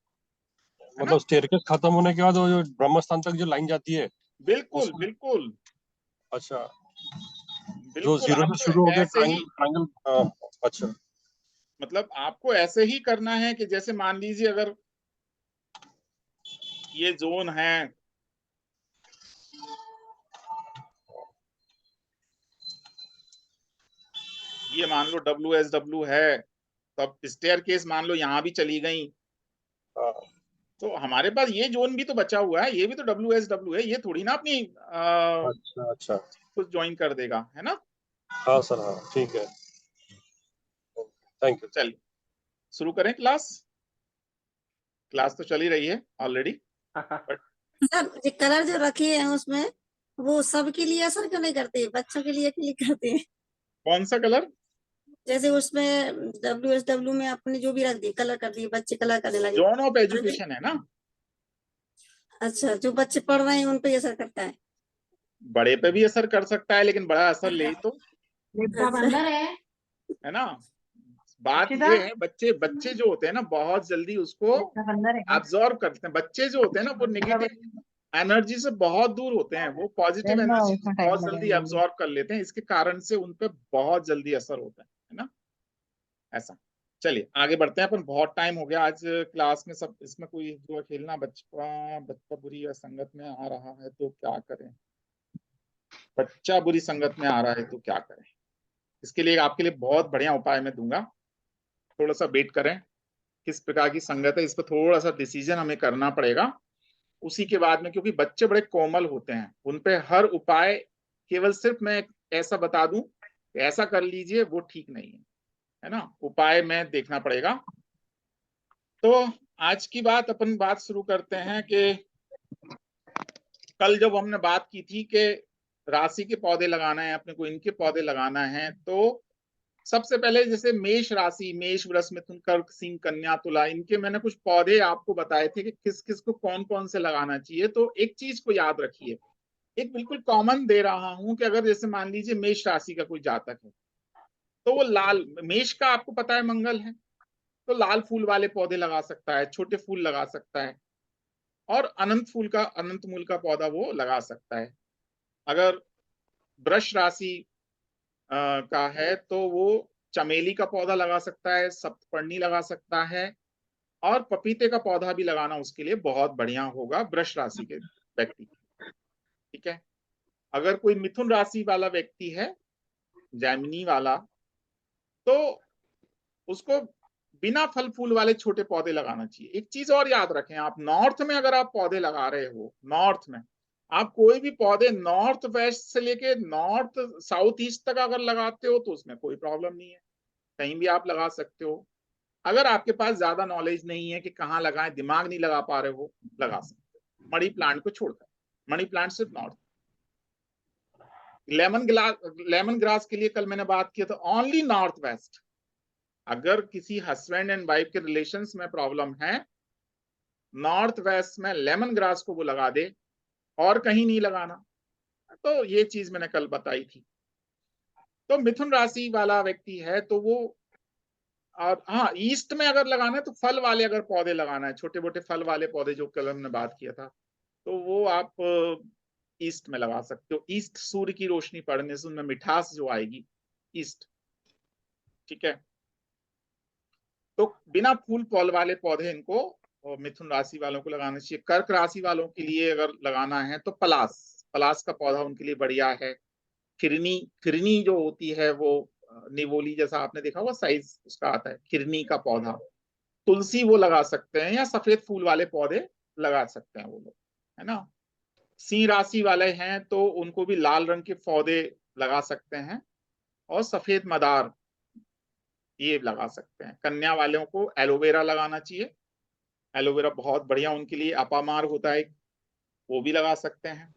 मतलब स्टेरकेस खत्म होने के बाद वो जो ब्रह्म स्थान तक जो लाइन जाती है बिल्कुल उसमें, बिल्कुल अच्छा, जो बिल्कुल, 0 से आपको शुरू होकर ऐसे ही, ट्रायंगल ट्रायंगल, हाँ, अच्छा, मतलब आपको ऐसे ही करना है कि जैसे मान लीजिए अगर ये जोन है, ये मान लो WSW है, तो अब स्टेयर केस मान लो यहाँ भी चली गई, हाँ, तो हमारे पास ये जोन भी तो बचा हुआ है, ये भी तो WSW है, ये थोड़ी ना अपनी अच्छा अच्छा, कुछ ज्वाइन कर देगा, है ना। हाँ सर, हाँ ठीक है, थैंक यू। चलिए शुरू करें क्लास। क्लास तो चली रही है ऑलरेडी। सर जो कलर जो रखे हैं उसमें वो सबके लिए असर क्यों नहीं करते, बच्चों के लिए क्लिक करते हैं? कौन सा कलर? जैसे उसमें WSW में आपने जो भी रख दिए कलर कर दिए, बच्चे कलर करने लगे। जोन ऑफ एजुकेशन है ना। अच्छा, जो बच्चे पढ़ रहे हैं उन पे असर करता है। बड़े पे भी असर कर सकता है, लेकिन बड़ा असर ले तो, अच्छा, है ना। बात अक्षिता? ये है, बच्चे जो होते हैं ना बहुत जल्दी उसको एब्जॉर्ब करते हैं। बच्चे जो होते हैं ना वो नेगेटिव एनर्जी से बहुत दूर होते हैं, वो पॉजिटिव एनर्जी बहुत जल्दी एब्जॉर्ब कर लेते हैं, इसके कारण से उन पे बहुत जल्दी असर होता है ना। ऐसा। चलिए आगे बढ़ते हैं अपन, बहुत टाइम हो गया आज क्लास में। सब इसमें कोई जो खेलना बच्चा बुरी संगत में आ रहा है तो क्या करें, बच्चा बुरी संगत में आ रहा है तो क्या करें। इसके लिए आपके लिए बहुत बढ़िया उपाय मैं दूंगा, थोड़ा सा वेट करें। किस प्रकार की संगत है इस पर थोड़ा सा डिसीजन हमें करना पड़ेगा उसी के बाद में, क्योंकि बच्चे बड़े कोमल होते हैं, उन पे हर उपाय केवल सिर्फ मैं ऐसा बता दूं कि ऐसा कर लीजिए, वो ठीक नहीं है ना। उपाय में देखना पड़ेगा। तो आज की अपन बात शुरू करते हैं कि कल जब हमने बात की थी कि राशि के पौधे लगाना है अपने को, इनके पौधे लगाना है, तो सबसे पहले जैसे मेष राशि, मेष, वृष, मिथुन, कर्क, सिंह, कन्या, तुला, इनके मैंने कुछ पौधे आपको बताए थे कि किस किस को कौन कौन से लगाना चाहिए। तो एक चीज को याद रखिए, एक बिल्कुल कॉमन दे रहा हूं कि अगर जैसे मान लीजिए मेष राशि का कोई जातक है तो वो लाल, मेष का आपको पता है मंगल है, तो लाल फूल वाले पौधे लगा सकता है, छोटे फूल लगा सकता है, और अनंत मूल का पौधा वो लगा सकता है। अगर वृष राशि का है तो वो चमेली का पौधा लगा सकता है, सप्तपर्णी लगा सकता है, और पपीते का पौधा भी लगाना उसके लिए बहुत बढ़िया होगा वृष राशि के व्यक्ति। ठीक है। अगर कोई मिथुन राशि वाला व्यक्ति है, जैमिनी वाला, तो उसको बिना फल फूल वाले छोटे पौधे लगाना चाहिए। एक चीज और याद रखें, आप नॉर्थ में अगर आप पौधे लगा रहे हो, नॉर्थ में आप कोई भी पौधे नॉर्थ वेस्ट से लेके नॉर्थ साउथ ईस्ट तक अगर लगाते हो तो उसमें कोई प्रॉब्लम नहीं है, कहीं भी आप लगा सकते हो। अगर आपके पास ज्यादा नॉलेज नहीं है कि कहाँ लगाएं, दिमाग नहीं लगा पा रहे हो, लगा सकते हो मनी प्लांट को छोड़कर। मनी प्लांट सिर्फ नॉर्थ। लेमन ग्रास के लिए कल मैंने बात किया था, ओनली नॉर्थ वेस्ट। अगर किसी हस्बैंड एंड वाइफ के रिलेशंस में प्रॉब्लम है, नॉर्थ वेस्ट में लेमन ग्रास को वो लगा दे और कहीं नहीं लगाना। तो ये चीज मैंने कल बताई थी। तो मिथुन राशि वाला व्यक्ति है तो वो, और हाँ, ईस्ट में अगर लगाना है तो फल वाले अगर पौधे लगाना है, छोटे मोटे फल वाले पौधे जो कल हमने बात किया था, तो वो आप ईस्ट में लगा सकते हो। ईस्ट सूर्य की रोशनी पड़ने से उनमें मिठास जो आएगी, ईस्ट। ठीक है। तो बिना फूल फल वाले पौधे इनको और मिथुन राशि वालों को लगाना चाहिए। कर्क राशि वालों के लिए अगर लगाना है तो पलास का पौधा उनके लिए बढ़िया है। फिरनी जो होती है वो निवोली जैसा आपने देखा हुआ साइज उसका आता है, फिरनी का पौधा। तुलसी वो लगा सकते हैं, या सफेद फूल वाले पौधे लगा सकते हैं वो लोग, है ना। सिंह राशि वाले हैं तो उनको भी लाल रंग के पौधे लगा सकते हैं, और सफेद मदार ये लगा सकते हैं। कन्या वालों को एलोवेरा लगाना चाहिए, एलोवेरा बहुत बढ़िया उनके लिए अपामार होता है, वो भी लगा सकते हैं।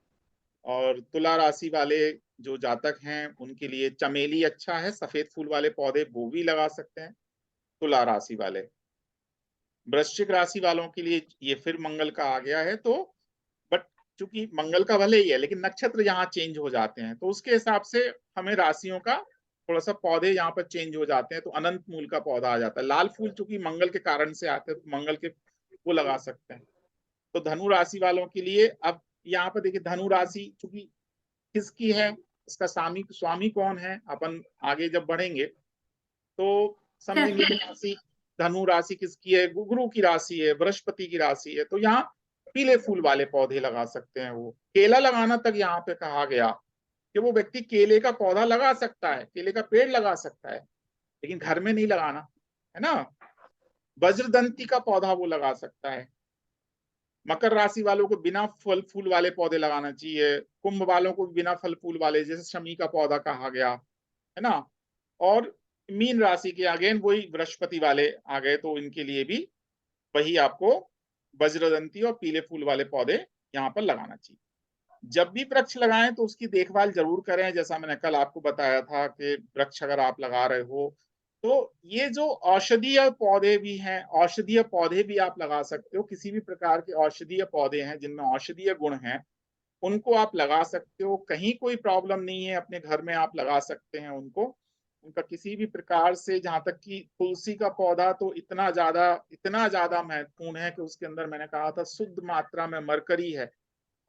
और तुला राशि वाले जो जातक हैं उनके लिए चमेली अच्छा है, सफेद फूल वाले पौधे वो भी लगा सकते हैं तुला राशि वाले। वृश्चिक राशि वालों के लिए ये फिर मंगल का आ गया है, तो बट चूंकि मंगल का भले ही है लेकिन नक्षत्र यहाँ चेंज हो जाते हैं, तो उसके हिसाब से हमें राशियों का थोड़ा सा पौधे यहाँ पर चेंज हो जाते हैं। तो अनंत मूल का पौधा आ जाता है। लाल फूल चूंकि मंगल के कारण से आते हैं तो मंगल के वो लगा सकते हैं। तो धनु राशि वालों के लिए अब यहाँ पर देखिए, धनु राशि चूंकि किसकी है, इसका स्वामी कौन है, अपन आगे जब बढ़ेंगे तो समझेंगे कि राशि धनु राशि किसकी है, गुरु की राशि है, बृहस्पति की राशि है। तो यहाँ पीले फूल वाले पौधे लगा सकते हैं। वो केला लगाना तक यहाँ पे कहा गया कि वो व्यक्ति केले का पौधा लगा सकता है, केले का पेड़ लगा सकता है, लेकिन घर में नहीं लगाना, है ना। वज्रदंती का पौधा वो लगा सकता है। मकर राशि वालों को बिना फल फूल वाले पौधे लगाना चाहिए। कुंभ वालों को बिना फल फूल वाले, जैसे शमी का पौधा कहा गया, है ना। और मीन राशि के अगेन वही बृहस्पति वाले आ गए, तो इनके लिए भी वही आपको वज्रदंती और पीले फूल वाले पौधे यहाँ पर लगाना चाहिए। जब भी वृक्ष लगाएं तो उसकी देखभाल जरूर करें। जैसा मैंने कल आपको बताया था कि वृक्ष अगर आप लगा रहे हो तो ये जो औषधीय पौधे भी हैं, औषधीय पौधे भी आप लगा सकते हो। किसी भी प्रकार के औषधीय पौधे हैं जिनमें औषधीय गुण हैं, उनको आप लगा सकते हो। कहीं कोई प्रॉब्लम नहीं है, अपने घर में आप लगा सकते हैं उनको। उनका किसी भी प्रकार से, जहां तक कि तुलसी का पौधा तो इतना ज्यादा महत्वपूर्ण है कि उसके अंदर मैंने कहा था शुद्ध मात्रा में मरकरी है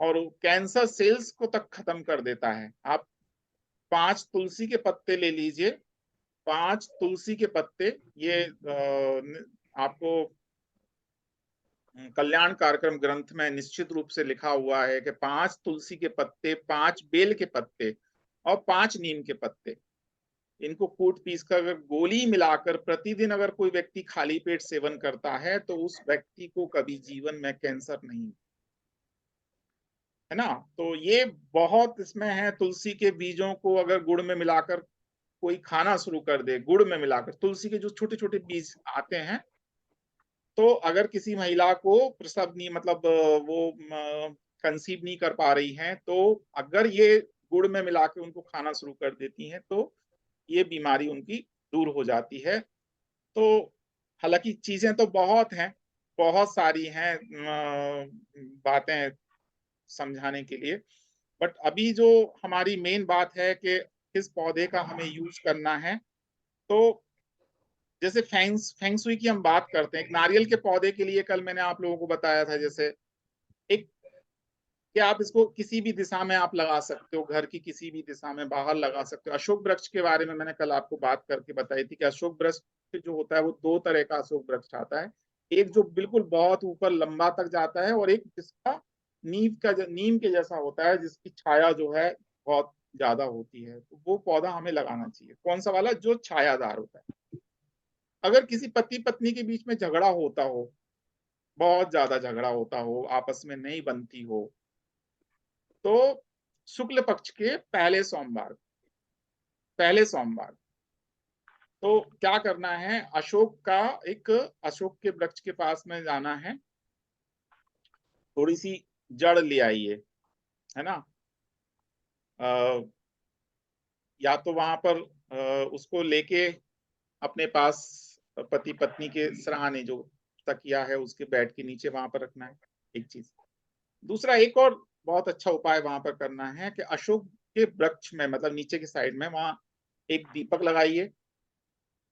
और कैंसर सेल्स को तक खत्म कर देता है। आप 5 तुलसी के पत्ते ले लीजिए, 5 तुलसी के पत्ते, ये आपको कल्याण कार्यक्रम ग्रंथ में निश्चित रूप से लिखा हुआ है कि 5 तुलसी के पत्ते, 5 बेल के पत्ते और 5 नीम के पत्ते, इनको कूट पीस कर अगर गोली मिलाकर प्रतिदिन अगर कोई व्यक्ति खाली पेट सेवन करता है तो उस व्यक्ति को कभी जीवन में कैंसर नहीं, है ना। तो ये बहुत इसमें है। तुलसी के बीजों को अगर गुड़ में मिलाकर कोई खाना शुरू कर दे, गुड़ में मिलाकर, तुलसी के जो छोटे छोटे बीज आते हैं, तो अगर किसी महिला को प्रसव नहीं, मतलब वो कंसीव नहीं कर पा रही हैं, तो अगर ये गुड़ में मिला के उनको खाना शुरू कर देती हैं तो ये बीमारी उनकी दूर हो जाती है। तो हालांकि चीजें तो बहुत हैं, बहुत सारी हैं बातें समझाने के लिए, बट अभी जो हमारी मेन बात है कि किस पौधे का हमें यूज करना है। तो जैसे फेंगसुई की हम बात करते हैं, एक नारियल के पौधे के लिए कल मैंने आप लोगों को बताया था, जैसे एक कि आप इसको किसी भी दिशा में आप लगा सकते हो, घर की किसी भी दिशा में बाहर लगा सकते हो। अशोक वृक्ष के बारे में मैंने कल आपको बात करके बताई थी कि अशोक वृक्ष जो होता है वो 2 तरह का अशोक वृक्ष आता है। एक जो बिल्कुल बहुत ऊपर लंबा तक जाता है और एक जिसका नीम के जैसा होता है, जिसकी छाया जो है बहुत ज्यादा होती है। तो वो पौधा हमें लगाना चाहिए। कौन सा वाला? जो छायादार होता है। अगर किसी पति पत्नी के बीच में झगड़ा होता हो, बहुत ज्यादा झगड़ा होता हो, आपस में नहीं बनती हो, तो शुक्ल पक्ष के पहले सोमवार तो क्या करना है, अशोक के वृक्ष के पास में जाना है, थोड़ी सी जड़ ले आइए, है ना। या तो वहां पर उसको लेके अपने पास पति पत्नी के सराहने जो तकिया है उसके बेड के नीचे वहां पर रखना है, एक चीज। दूसरा, एक और बहुत अच्छा उपाय वहां पर करना है कि अशोक के वृक्ष में, मतलब नीचे की साइड में, वहां एक दीपक लगाइए,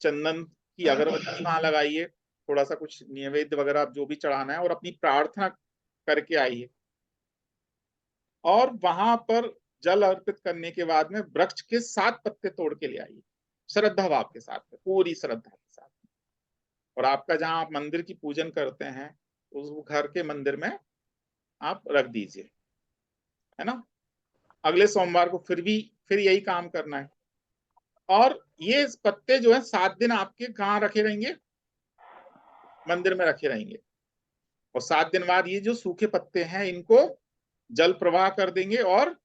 चंदन की अगरबत्ती वहां लगाइए, थोड़ा सा कुछ नैवेद्य वगैरह जो भी चढ़ाना है और अपनी प्रार्थना करके आइए। और वहां पर जल अर्पित करने के बाद में वृक्ष के 7 पत्ते तोड़ के ले आइए, श्रद्धा भाव के साथ, पूरी श्रद्धा के साथ। और आपका जहां आप मंदिर की पूजन करते हैं उस घर के मंदिर में आप रख दीजिए, है ना। अगले सोमवार को फिर यही काम करना है। और ये पत्ते जो है 7 दिन आपके कहाँ रखे रहेंगे? मंदिर में रखे रहेंगे। और 7 दिन बाद ये जो सूखे पत्ते हैं इनको जल प्रवाह कर देंगे और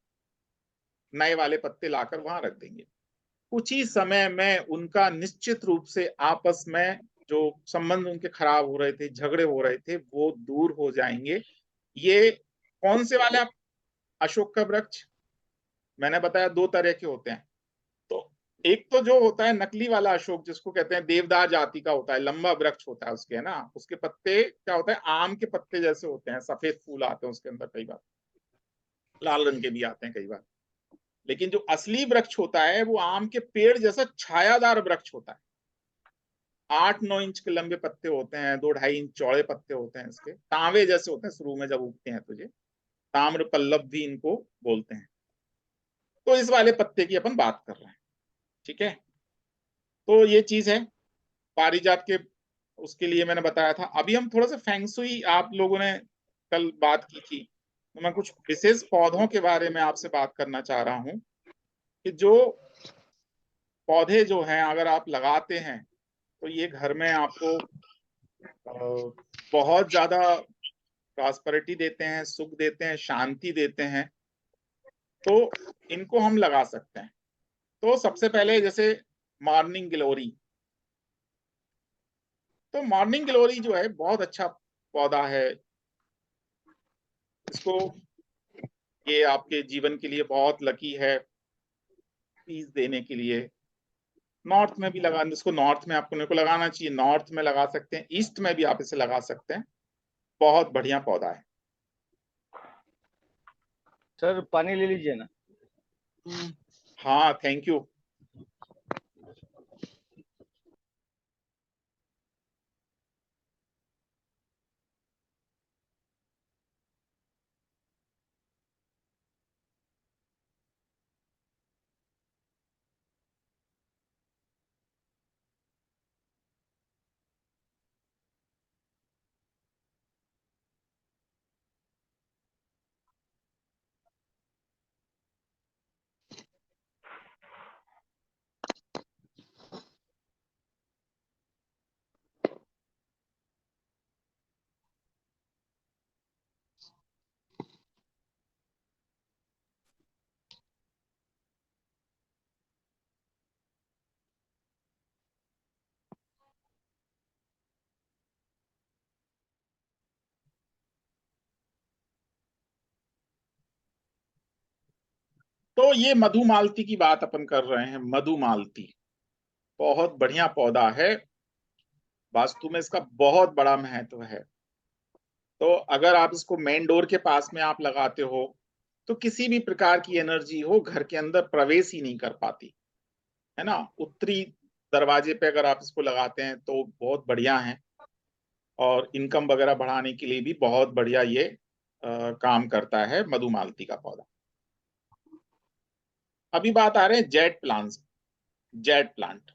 नए वाले पत्ते लाकर वहां रख देंगे। कुछ ही समय में उनका निश्चित रूप से आपस में जो संबंध उनके खराब हो रहे थे, झगड़े हो रहे थे, वो दूर हो जाएंगे। ये कौन से वाले अशोक का वृक्ष मैंने बताया 2 तरह के होते हैं। तो एक तो जो होता है नकली वाला अशोक, जिसको कहते हैं देवदार जाति का होता है, लंबा वृक्ष होता है उसके, है ना। उसके पत्ते क्या होता है, आम के पत्ते जैसे होते हैं, सफेद फूल आते हैं उसके अंदर, कई बार लाल रंग के भी आते हैं कई बार। लेकिन जो असली वृक्ष होता है वो आम के पेड़ जैसा छायादार वृक्ष होता है। 8-9 इंच के लंबे पत्ते होते हैं, 2-2.5 इंच चौड़े पत्ते होते हैं इसके, तांबे जैसे होते हैं शुरू में जब उगते हैं, तुझे ताम्र पल्लव भी इनको बोलते हैं। तो इस वाले पत्ते की अपन बात कर रहे हैं, ठीक है। तो ये चीज है पारिजात के, उसके लिए मैंने बताया था। अभी हम थोड़ा सा फेंगसुई, आप लोगों ने कल बात की थी, तो मैं कुछ विशेष पौधों के बारे में आपसे बात करना चाह रहा हूं कि जो पौधे जो हैं अगर आप लगाते हैं तो ये घर में आपको बहुत ज्यादा प्रॉस्पेरिटी देते हैं, सुख देते हैं, शांति देते हैं। तो इनको हम लगा सकते हैं। तो सबसे पहले जैसे मॉर्निंग ग्लोरी, तो मॉर्निंग ग्लोरी जो है बहुत अच्छा पौधा है। इसको, ये आपके जीवन के लिए बहुत लकी है, पीस देने के लिए। नॉर्थ में भी लगा, इसको नॉर्थ में आपको को लगाना चाहिए, नॉर्थ में लगा सकते हैं, ईस्ट में भी आप इसे लगा सकते हैं। बहुत बढ़िया पौधा है। सर पानी ले लीजिए ना। हाँ, थैंक यू। तो ये मधुमालती की बात अपन कर रहे हैं। मधुमालती बहुत बढ़िया पौधा है, वास्तु में इसका बहुत बड़ा महत्व है। तो अगर आप इसको मेन डोर के पास में आप लगाते हो तो किसी भी प्रकार की एनर्जी हो घर के अंदर प्रवेश ही नहीं कर पाती, है ना। उत्तरी दरवाजे पे अगर आप इसको लगाते हैं तो बहुत बढ़िया है, और इनकम वगैरह बढ़ाने के लिए भी बहुत बढ़िया ये काम करता है मधुमालती का पौधा। अभी बात आ रहे हैं जेट प्लांट्स। जेट प्लांट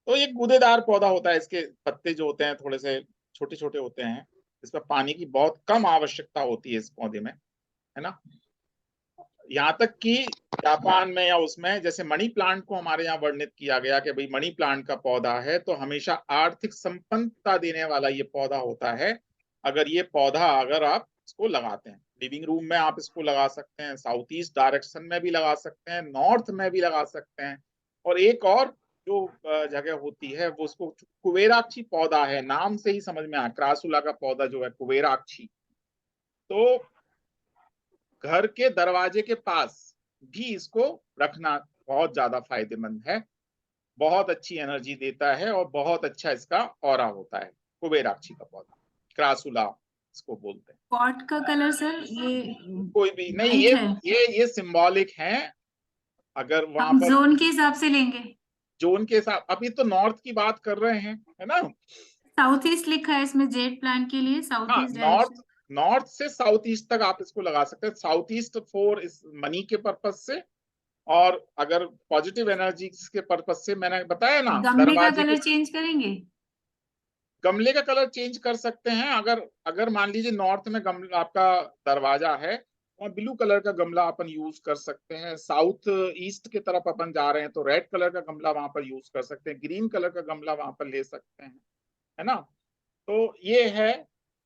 तो एक गूदेदार पौधा होता है। इसके पत्ते जो होते हैं थोड़े से छोटे छोटे होते हैं, इसमें पानी की बहुत कम आवश्यकता होती है इस पौधे में, है ना। यहाँ तक कि जापान में या उसमें जैसे मनी प्लांट को हमारे यहाँ वर्णित किया गया कि भाई मनी प्लांट का पौधा है तो हमेशा आर्थिक संपन्नता देने वाला ये पौधा होता है। अगर ये पौधा अगर आप इसको लगाते हैं, लिविंग रूम में आप इसको लगा सकते हैं, साउथ ईस्ट डायरेक्शन में भी लगा सकते हैं, नॉर्थ में भी लगा सकते हैं। और एक और जो जगह होती है वो उसको कुबेराक्षी पौधा है, नाम से ही समझ में आया, क्रासुला का पौधा जो है कुबेराक्षी। तो घर के दरवाजे के पास भी इसको रखना बहुत ज्यादा फायदेमंद है, बहुत अच्छी एनर्जी देता है और बहुत अच्छा इसका ऑरा होता है। कुबेराक्षी का पौधा क्रासुला इसको बोलते हैं। पॉट का कलर सर ये कोई भी नहीं, वाइट है। ये सिंबॉलिक है। अगर वहां हम पर जोन के हिसाब से लेंगे। जोन के साथ, अभी तो नॉर्थ की बात कर रहे हैं, है ना। साउथ ईस्ट लिखा है इसमें जेट प्लांट के लिए, साउथ हाँ, ईस्ट नॉर्थ डायरेक्शन। नॉर्थ से साउथ ईस्ट तक आप इसको लगा सकते हैं। साउथ ईस्ट फॉर इस मनी के पर्पज से, और अगर पॉजिटिव एनर्जी के पर्पज से, मैंने बताया ना गमले का दरवाजे कलर के, चेंज करेंगे। गमले का कलर चेंज कर सकते हैं। अगर अगर मान लीजिए नॉर्थ में गमला आपका दरवाजा है और ब्लू कलर का गमला अपन यूज कर सकते हैं, साउथ ईस्ट की तरफ अपन जा रहे हैं तो रेड कलर का गमला वहां पर यूज कर सकते हैं, ग्रीन कलर का गमला वहां पर ले सकते हैं, है ना। तो ये है।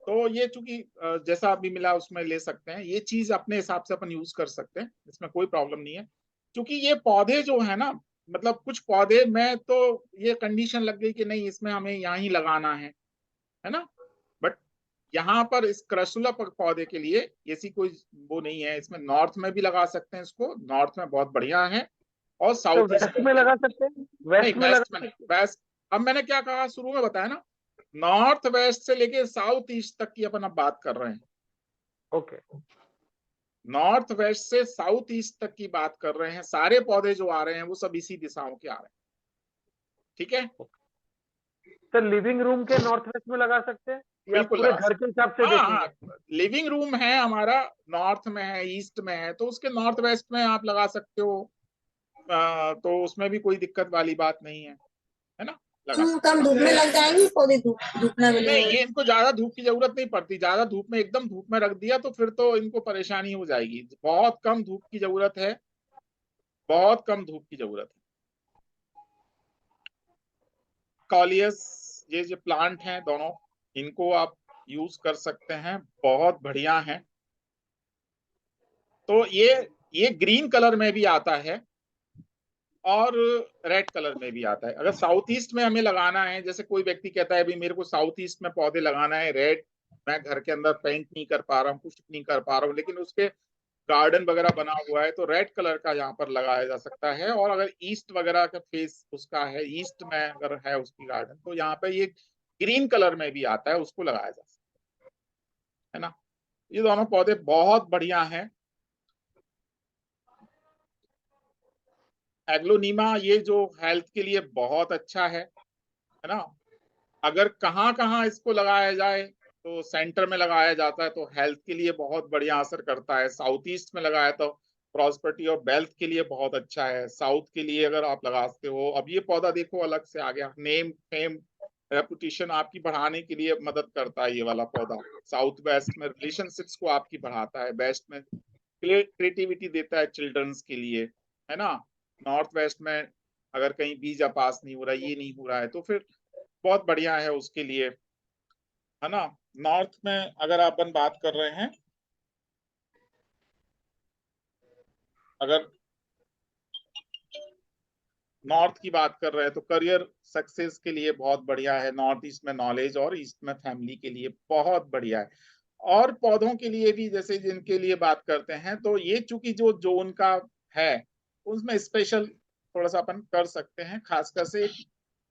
तो ये चूंकि जैसा अभी मिला उसमें ले सकते हैं, ये चीज अपने हिसाब से अपन यूज कर सकते हैं, इसमें कोई प्रॉब्लम नहीं है। क्योंकि ये पौधे जो है ना, मतलब कुछ पौधे में तो ये कंडीशन लग गई कि नहीं इसमें हमें यहाँ ही लगाना है ना। बट यहाँ पर इस क्रसुला पौधे के लिए ऐसी कोई वो नहीं है, इसमें नॉर्थ में भी लगा सकते हैं इसको, नॉर्थ में बहुत बढ़िया है, और तो साउथ ईस्ट वेस्ट में लगा सकते हैं, नहीं, वेस्ट में वेस्ट लगा में, सकते हैं। वेस्ट। अब मैंने क्या कहा शुरू में बताया ना, नॉर्थ वेस्ट से लेके साउथ ईस्ट तक की अपन अब बात कर रहे हैं। ओके, नॉर्थ वेस्ट से साउथ ईस्ट तक की बात कर रहे हैं। सारे पौधे जो आ रहे हैं वो सब इसी दिशाओं के आ रहे हैं, ठीक है। तो लिविंग रूम के नॉर्थ वेस्ट में लगा सकते हैं या बिल्कुल पूरे लगा घर के हिसाब से हाँ देखेंगे? हाँ, लिविंग रूम है हमारा, नॉर्थ में है, ईस्ट में है, तो उसके नॉर्थ वेस्ट में आप लगा सकते हो। तो उसमें भी कोई दिक्कत वाली बात नहीं है ना, लगा सकते कम धूप में लग जाएंगे पौधे, धूप धूप में भी नहीं, नहीं। ये इनको ज्यादा धूप की जरूरत नहीं पड़ती। ज्यादा धूप में, एकदम धूप में रख दिया तो फिर तो इनको परेशानी हो जाएगी। बहुत कम धूप की जरूरत है, बहुत कम धूप की जरूरत है। कॉलियस, ये जो प्लांट हैं दोनों, इनको आप यूज कर सकते हैं, बहुत बढ़िया है। तो ये ग्रीन कलर में भी आता है और रेड कलर में भी आता है। अगर साउथ ईस्ट में हमें लगाना है, जैसे कोई व्यक्ति कहता है अभी मेरे को साउथ ईस्ट में पौधे लगाना है रेड, मैं घर के अंदर पेंट नहीं कर पा रहा हूँ, कुछ नहीं कर पा रहा हूँ, लेकिन उसके गार्डन वगैरह बना हुआ है, तो रेड कलर का यहाँ पर लगाया जा सकता है। और अगर ईस्ट वगैरह का फेस उसका है, ईस्ट में अगर है उसकी गार्डन, तो यहाँ पे ये ग्रीन कलर में भी आता है, उसको लगाया जा सकता है ना। ये दोनों पौधे बहुत बढ़िया हैं। एग्लोनीमा ये जो हेल्थ के लिए बहुत अच्छा है ना। अगर कहाँ कहाँ इसको लगाया जाए, तो सेंटर में लगाया जाता है तो हेल्थ के लिए बहुत बढ़िया असर करता है। साउथ ईस्ट में लगाया तो प्रॉस्पेरिटी और वेल्थ के लिए बहुत अच्छा है। साउथ के लिए अगर आप लगाते हो, अब ये पौधा देखो अलग से आ गया, नेम फेम रेपुटेशन आपकी बढ़ाने के लिए मदद करता है ये वाला पौधा। साउथ वेस्ट में रिलेशनशिप्स को आपकी बढ़ाता है, वेस्ट में क्रिएटिविटी देता है चिल्ड्रंस के लिए, है ना। नॉर्थ वेस्ट में अगर कहीं बीजा पास नहीं हो रहा, ये नहीं हो रहा है, तो फिर बहुत बढ़िया है उसके लिए, है ना। नॉर्थ में अगर अपन बात कर रहे हैं, अगर नॉर्थ की बात कर रहे हैं, तो करियर सक्सेस के लिए बहुत बढ़िया है। नॉर्थ ईस्ट में नॉलेज और ईस्ट में फैमिली के लिए बहुत बढ़िया है। और पौधों के लिए भी जैसे जिनके लिए बात करते हैं, तो ये चूंकि जो जोन का है उसमें स्पेशल थोड़ा सा अपन कर सकते हैं। खासकर से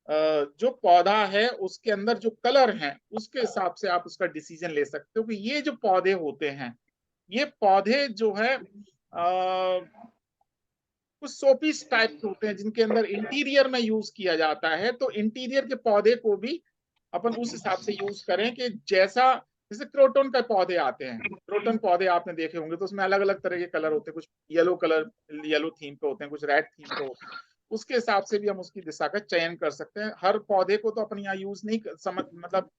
जो पौधा है उसके अंदर जो कलर हैं उसके हिसाब से आप उसका डिसीजन ले सकते हो कि ये जो पौधे होते हैं, ये पौधे जो है कुछ शोपीस टाइप के होते हैं जिनके अंदर इंटीरियर में यूज किया जाता है। तो इंटीरियर के पौधे को भी अपन उस हिसाब से यूज करें कि जैसे क्रोटन के पौधे आते हैं, क्रोटन पौधे आपने देखे होंगे, तो उसमें अलग अलग तरह के कलर होते हैं, कुछ येलो कलर, येलो थीम पे होते हैं, कुछ रेड थीम पे होते हैं। उसके हिसाब से भी हम उसकी दिशा का चयन कर सकते हैं। हर पौधे को तो अपन यहाँ यूज नहीं मतलब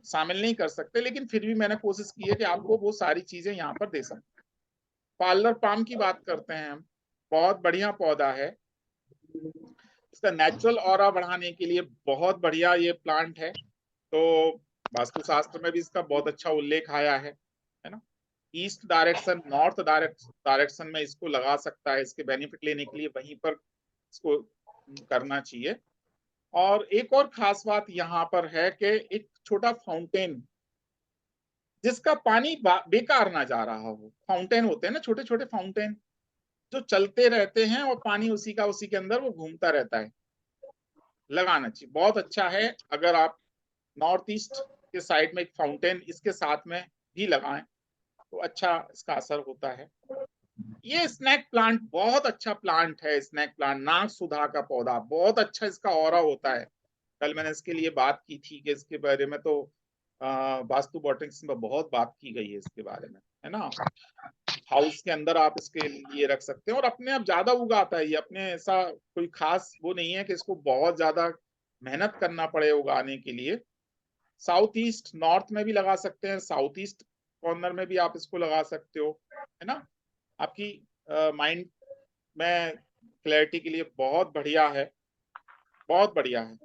शामिल नहीं कर सकते, लेकिन फिर भी मैंने कोशिश की है कि आपको वो सारी चीजें यहाँ पर दे सकते। पार्लर पाम की बात करते हैं हम, बहुत बढ़िया पौधा है। इसका नेचुरल ऑरा बढ़ाने के लिए बहुत बढ़िया ये प्लांट है। तो वास्तुशास्त्र में भी इसका बहुत अच्छा उल्लेख आया है ना। ईस्ट डायरेक्शन, नॉर्थ डायरेक्शन में इसको लगा सकता है, इसके बेनिफिट लेने के लिए वहीं पर इसको करना चाहिए। और एक और खास बात यहाँ पर है कि एक छोटा फाउंटेन जिसका पानी बेकार ना जा रहा हो, फाउंटेन होते हैं ना छोटे छोटे फाउंटेन जो चलते रहते हैं और पानी उसी के अंदर वो घूमता रहता है, लगाना चाहिए। बहुत अच्छा है अगर आप नॉर्थ ईस्ट के साइड में एक फाउंटेन इसके साथ में भी लगाएं तो अच्छा इसका असर होता है। ये स्नैक प्लांट बहुत अच्छा प्लांट है। स्नैक प्लांट नाग सुधा का पौधा बहुत अच्छा इसका ऑरा होता है। कल मैंने इसके लिए बात की थी कि इसके बारे में तो वास्तु बॉटनिक्स में बहुत बात की गई है इसके बारे में, है ना। हाउस के अंदर आप इसके लिए रख सकते हैं और अपने आप ज्यादा उगाता है ये। अपने ऐसा कोई खास वो नहीं है कि इसको बहुत ज्यादा मेहनत करना पड़े उगाने के लिए। साउथ ईस्ट नॉर्थ में भी लगा सकते हैं, साउथ ईस्ट कॉर्नर में भी आप इसको लगा सकते हो, है ना। आपकी माइंड में क्लैरिटी के लिए बहुत बढ़िया है, बहुत बढ़िया है।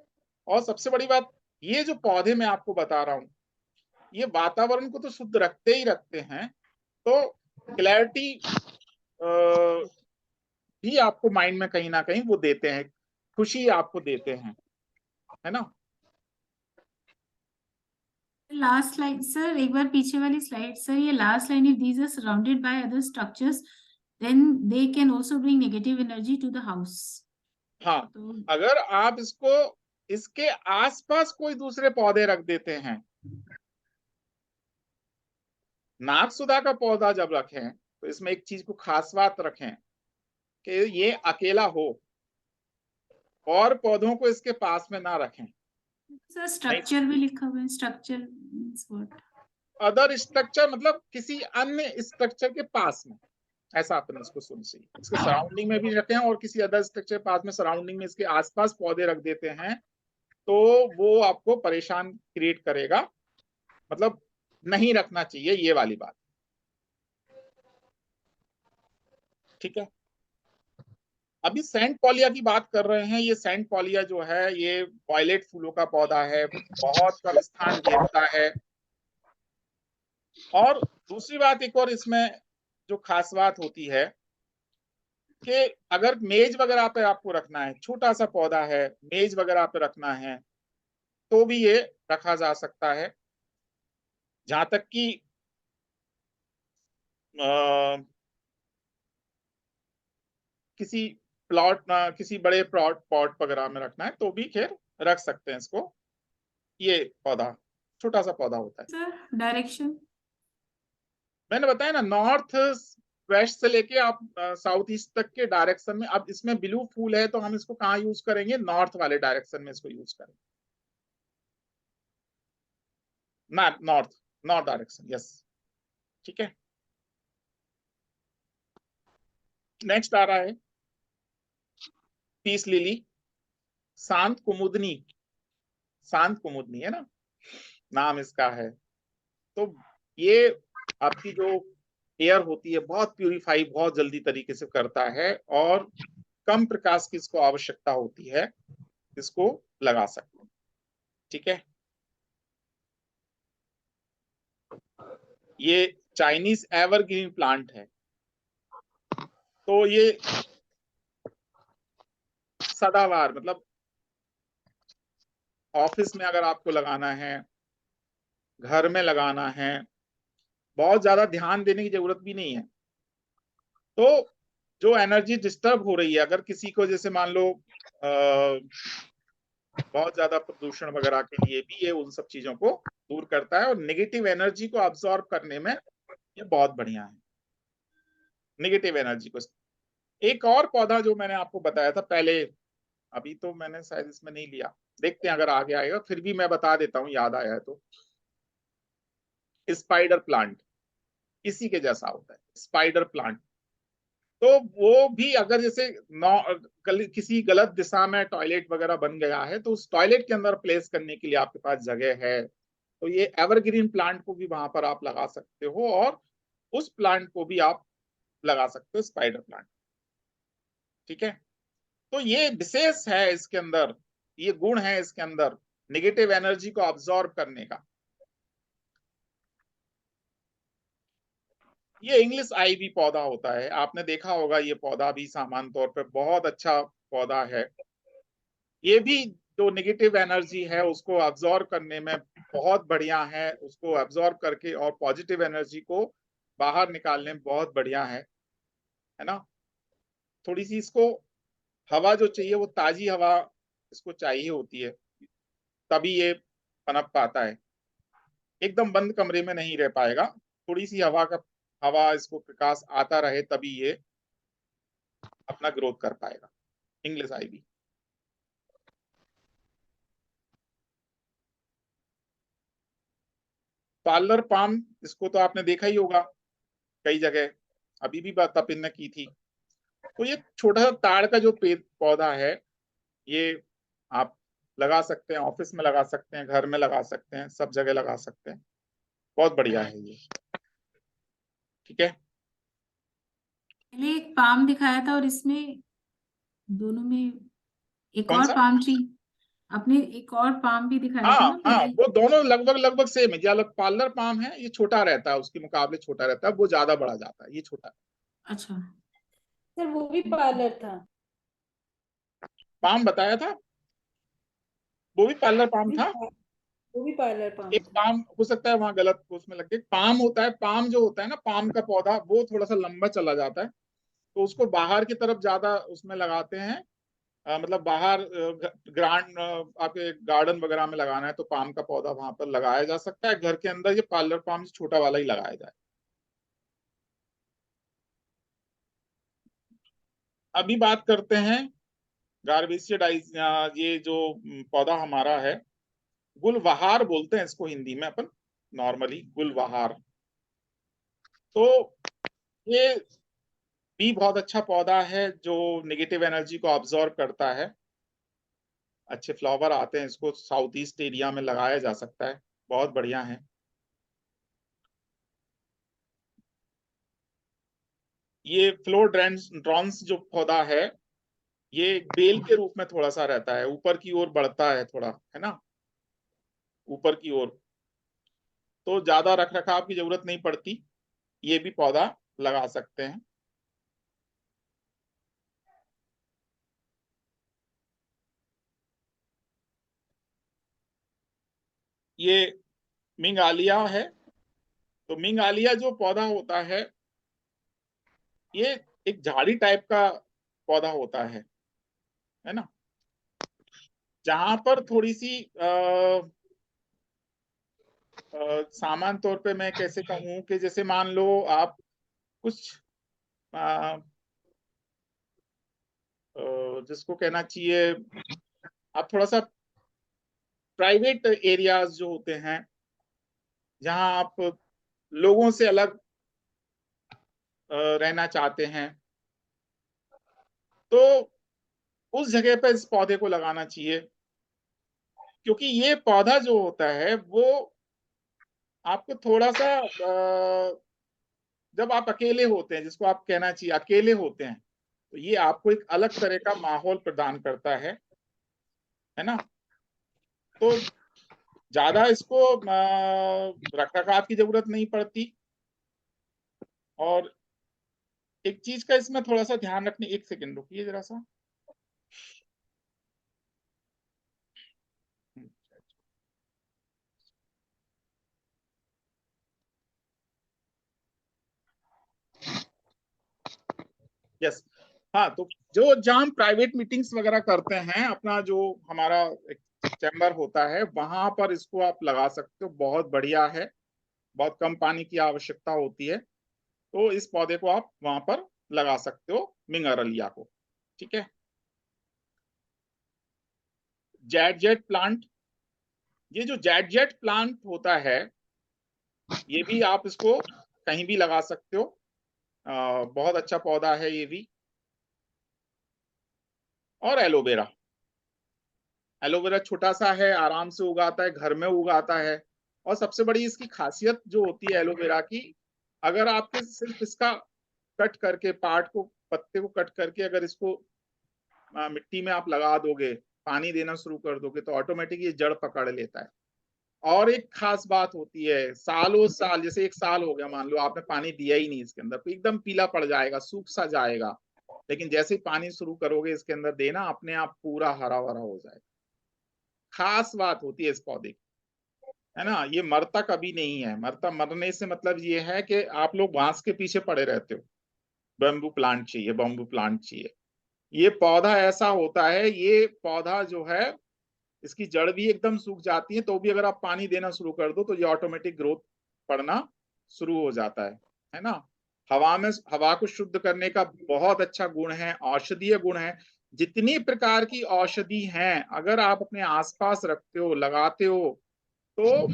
और सबसे बड़ी बात, ये जो पौधे मैं आपको बता रहा हूँ ये वातावरण को तो शुद्ध रखते ही रखते हैं, तो क्लैरिटी भी आपको माइंड में कहीं ना कहीं वो देते हैं, खुशी आपको देते हैं, है ना। लास्ट लाइन सर, एक बार पीछे वाली स्लाइड सर, ये last line, if these are surrounded by other structures then they can also bring negative energy to the house. हाँ, तो अगर आप इसको इसके आसपास कोई दूसरे पौधे रख देते हैं, नागसुधा का पौधा जब रखें तो इसमें एक चीज को खास बात रखें कि ये अकेला हो और पौधों को इसके पास में ना रखें। सर स्ट्रक्चर भी लिखा हुआ है, structure means what? Other structure मतलब किसी अन्य स्ट्रक्चर के पास में, ऐसा अपन इसको सुन चाहिए। इसके सराउंडिंग में भी रखें और किसी अदर स्ट्रक्चर पास में, सराउंडिंग में इसके आसपास पौधे रख देते हैं तो वो आपको परेशान क्रिएट करेगा, मतलब नहीं रखना चाहिए, ये वाली बात, ठीक है। अभी सेंट पॉलिया की बात कर रहे हैं। ये सेंट पॉलिया जो है ये वायलेट फूलों का पौधा है, बहुत कम स्थान घेरता है। और दूसरी बात एक और इसमें जो खास बात होती है कि अगर मेज वगैरह पे आपको रखना है, छोटा सा पौधा है, मेज वगैरह पे रखना है, तो भी ये रखा जा सकता है। जहां तक कि किसी किसी बड़े पॉट वगैरह में रखना है तो भी खैर रख सकते हैं इसको। ये पौधा छोटा सा पौधा होता है। सर डायरेक्शन मैंने बताया ना, नॉर्थ वेस्ट से लेके आप साउथ ईस्ट तक के डायरेक्शन में। अब इसमें ब्लू फूल है तो हम इसको कहाँ यूज करेंगे? नॉर्थ वाले डायरेक्शन में इसको यूज करेंगे। North north direction, yes. ठीक है, नेक्स्ट आ रहा है पीस लिली, शांत कुमुदनी। शांत कुमुदनी है ना नाम इसका है। तो ये आपकी जो एयर होती है बहुत प्यूरिफाई बहुत जल्दी तरीके से करता है, और कम प्रकाश की इसको आवश्यकता होती है, इसको लगा सकते हैं। ठीक है, ये चाइनीज एवरग्रीन प्लांट है। तो ये सदाबहार, मतलब ऑफिस में अगर आपको लगाना है, घर में लगाना है, बहुत ज्यादा ध्यान देने की जरूरत भी नहीं है। तो जो एनर्जी डिस्टर्ब हो रही है, अगर किसी को जैसे मान लो बहुत ज्यादा प्रदूषण वगैरह के लिए भी ये उन सब चीजों को दूर करता है, और नेगेटिव एनर्जी को अब्सॉर्ब करने में ये बहुत बढ़िया है। नेगेटिव एनर्जी को। एक और पौधा जो मैंने आपको बताया था पहले, अभी तो मैंने शायद इसमें नहीं लिया, देखते हैं अगर आगे आएगा, फिर भी मैं बता देता हूँ याद आया है तो। स्पाइडर प्लांट इसी के जैसा होता है, स्पाइडर प्लांट। तो वो भी अगर जैसे किसी गलत दिशा में टॉयलेट वगैरह बन गया है तो उस टॉयलेट के अंदर प्लेस करने के लिए आपके पास जगह है, तो ये एवरग्रीन प्लांट को भी वहां पर आप लगा सकते हो, और उस प्लांट को भी आप लगा सकते हो, स्पाइडर प्लांट। ठीक है, तो ये विशेष है इसके अंदर, ये गुण है इसके अंदर नेगेटिव एनर्जी को अब्सॉर्ब करने का। ये इंग्लिश आईवी पौधा होता है, आपने देखा होगा। ये पौधा भी सामान्य तौर पे बहुत अच्छा पौधा है। ये भी जो नेगेटिव एनर्जी है उसको अब्सॉर्ब करने में बहुत बढ़िया है, उसको अब्सॉर्ब करके और पॉजिटिव एनर्जी को बाहर निकालने में बहुत बढ़िया है ना। थोड़ी सी इसको हवा जो चाहिए वो ताजी हवा इसको चाहिए होती है, तभी ये पनप पाता है। एकदम बंद कमरे में नहीं रह पाएगा, थोड़ी सी हवा इसको प्रकाश आता रहे तभी ये अपना ग्रोथ कर पाएगा। English ivy. पार्लर पाम, इसको तो आपने देखा ही होगा कई जगह, अभी भी बात तपिन ने की थी। तो ये छोटा सा ताड़ का जो पौधा है, ये आप लगा सकते हैं, ऑफिस में लगा सकते हैं, घर में लगा सकते हैं, सब जगह लगा सकते हैं। बहुत बढ़िया है ये। ठीक है, पहले एक पाम दिखाया था और इसमें दोनों में एक कौन और सा? पाम ट्री, आपने एक और पाम भी दिखाया था हाँ ना हाँ, पहले। वो दोनों लगभग लगभग सेम है। जो पार्लर पाम है ये छोटा रहता है, उसके मुकाबले छोटा रहता है, वो ज्यादा बड़ा जाता है, ये छोटा। अच्छा, सर वो भी पार्लर था। पाम बताया था, वो भी पार्लर पाम था। वो भी पार्लर पाम एक था। पाम हो सकता है वहां गलत उसमें लग गई। पाम होता है, पाम जो होता है ना, पाम का पौधा वो थोड़ा सा लंबा चला जाता है, तो उसको बाहर की तरफ ज्यादा उसमें लगाते हैं। मतलब बाहर ग्रांड आपके गार्डन वगैरह में लगाना है तो पाम का पौधा वहां पर लगाया जा सकता है। घर के अंदर ये पार्लर पाम छोटा वाला ही लगाया जाए। अभी बात करते हैं गार्बिसिडाइज। ये जो पौधा हमारा है, गुलबहार बोलते हैं इसको हिंदी में अपन नॉर्मली, गुलबहार। तो ये भी बहुत अच्छा पौधा है जो नेगेटिव एनर्जी को ऑब्जॉर्व करता है। अच्छे फ्लावर आते हैं, इसको साउथ ईस्ट एरिया में लगाया जा सकता है, बहुत बढ़िया है। ये फ्लोड्रेंड्रॉन्स जो पौधा है ये एक बेल के रूप में थोड़ा सा रहता है, ऊपर की ओर बढ़ता है थोड़ा, है ना, ऊपर की ओर। तो ज्यादा रख रखाव की जरूरत नहीं पड़ती, ये भी पौधा लगा सकते हैं। ये मिंगालिया है। तो मिंगालिया जो पौधा होता है, ये एक झाड़ी टाइप का पौधा होता है ना, जहां पर थोड़ी सी सामान्य तौर पे मैं कैसे कहूं कि जैसे मान लो आप कुछ अ, जिसको कहना चाहिए, आप थोड़ा सा प्राइवेट एरियाज जो होते हैं, जहां आप लोगों से अलग रहना चाहते हैं, तो उस जगह पर इस पौधे को लगाना चाहिए। क्योंकि ये पौधा जो होता है वो आपको थोड़ा सा जब आप अकेले होते हैं, जिसको आप कहना चाहिए अकेले होते हैं, तो ये आपको एक अलग तरह का माहौल प्रदान करता है ना। तो ज्यादा इसको रख रखाव की जरूरत नहीं पड़ती। और एक चीज का इसमें थोड़ा सा ध्यान रखने, एक सेकंड रुकिए जरा सा। यस, हाँ, तो जहाँ हम प्राइवेट मीटिंग्स वगैरह करते हैं, अपना जो हमारा एक चैम्बर होता है, वहां पर इसको आप लगा सकते हो, बहुत बढ़िया है। बहुत कम पानी की आवश्यकता होती है, तो इस पौधे को आप वहां पर लगा सकते हो, मिंगरलिया को। ठीक है। जेट जेट प्लांट, ये जो जेट जेट प्लांट होता है, ये भी आप इसको कहीं भी लगा सकते हो। बहुत अच्छा पौधा है ये भी। और एलोवेरा, एलोवेरा छोटा सा है, आराम से उगाता है, घर में उगाता है। और सबसे बड़ी इसकी खासियत जो होती है एलोवेरा की, अगर आपके सिर्फ इसका कट करके पार्ट को, पत्ते को कट करके अगर इसको मिट्टी में आप लगा दोगे, पानी देना शुरू कर दोगे, तो ऑटोमेटिक ये जड़ पकड़ लेता है। और एक खास बात होती है, सालों साल, जैसे एक साल हो गया मान लो, आपने पानी दिया ही नहीं इसके अंदर, तो एकदम पीला पड़ जाएगा, सूख सा जाएगा। लेकिन जैसे ही पानी शुरू करोगे इसके अंदर देना, अपने आप पूरा हरा भरा हो जाएगा। खास बात होती है इस पौधे की, है ना। ये मरता कभी नहीं है। मरने से मतलब ये है कि आप लोग बांस के पीछे पड़े रहते हो, बम्बू प्लांट चाहिए, बम्बू प्लांट चाहिए। ये पौधा ऐसा होता है, ये पौधा जो है, इसकी जड़ भी एकदम सूख जाती है, तो भी अगर आप पानी देना शुरू कर दो, तो ये ऑटोमेटिक ग्रोथ पड़ना शुरू हो जाता है ना। हवा को शुद्ध करने का बहुत अच्छा गुण है, औषधीय गुण है। जितनी प्रकार की औषधि हैं, अगर आप अपने आसपास रखते हो, लगाते हो, तो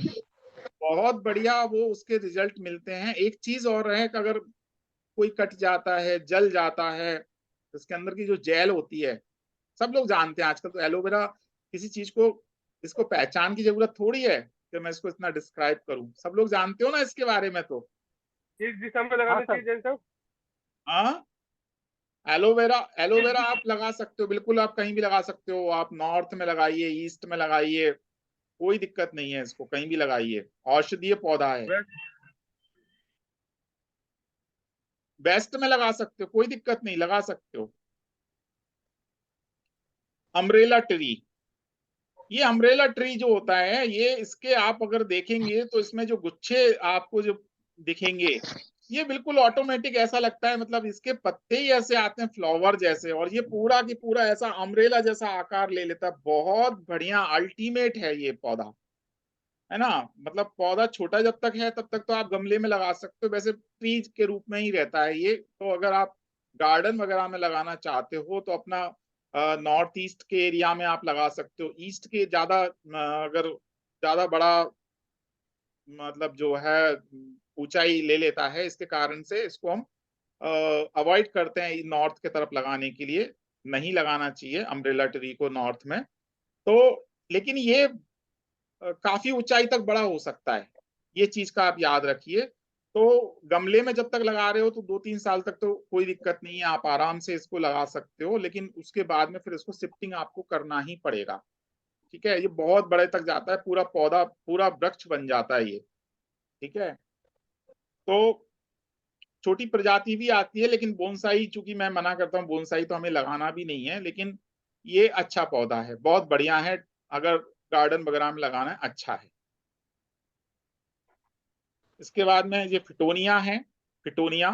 बहुत बढ़िया वो उसके रिजल्ट मिलते हैं। एक चीज और है कि अगर कोई कट जाता है, जल जाता है, तो इसके अंदर की जो जेल होती है, सब लोग जानते हैं आजकल तो एलोवेरा, किसी चीज को, इसको पहचान की जरूरत थोड़ी है कि मैं इसको इतना डिस्क्राइब करूं, सब लोग जानते हो ना इसके बारे में। तो इस दिशा में लगाना चाहिए जैन साहब। हाँ, एलोवेरा, एलोवेरा आप लगा सकते हो, बिल्कुल आप कहीं भी लगा सकते हो। आप नॉर्थ में लगाइए, ईस्ट में लगाइए, कोई दिक्कत नहीं है, इसको कहीं भी लगाइए, औषधीय पौधा है। वेस्ट में लगा सकते हो, कोई दिक्कत नहीं, लगा सकते हो। अम्ब्रेला ट्री, ये अम्ब्रेला ट्री जो होता है, ये इसके आप अगर देखेंगे तो इसमें जो गुच्छे आपको जो दिखेंगे, ये बिल्कुल ऑटोमेटिक ऐसा लगता है, मतलब इसके पत्ते ही ऐसे आते हैं फ्लावर जैसे, और ये पूरा की पूरा ऐसा अम्ब्रेला जैसा आकार ले लेता है। बहुत बढ़िया, अल्टीमेट है ये पौधा, है ना। मतलब पौधा छोटा जब तक है तब तक तो आप गमले में लगा सकते हो, वैसे ट्री के रूप में ही रहता है ये। तो अगर आप गार्डन वगैरह में लगाना चाहते हो, तो अपना नॉर्थ ईस्ट के एरिया में आप लगा सकते हो। ईस्ट के ज्यादा अगर ज्यादा बड़ा मतलब जो है ऊंचाई ले लेता है, इसके कारण से इसको हम अवॉइड करते हैं नॉर्थ के तरफ लगाने के लिए। नहीं लगाना चाहिए अम्ब्रेला ट्री को नॉर्थ में। तो लेकिन ये काफी ऊंचाई तक बड़ा हो सकता है, ये चीज का आप याद रखिए। तो गमले में जब तक लगा रहे हो तो 2-3 साल तक तो कोई दिक्कत नहीं है, आप आराम से इसको लगा सकते हो, लेकिन उसके बाद में फिर इसको शिफ्टिंग आपको करना ही पड़ेगा। ठीक है, ये बहुत बड़े तक जाता है, पूरा पौधा, पूरा वृक्ष बन जाता है ये। ठीक है, तो छोटी प्रजाति भी आती है, लेकिन बोनसाई चूंकि मैं मना करता हूँ, बोनसाई तो हमें लगाना भी नहीं है, लेकिन ये अच्छा पौधा है, बहुत बढ़िया है, अगर गार्डन वगैरह में लगाना है अच्छा है। इसके बाद में ये फिटोनिया है, फिटोनिया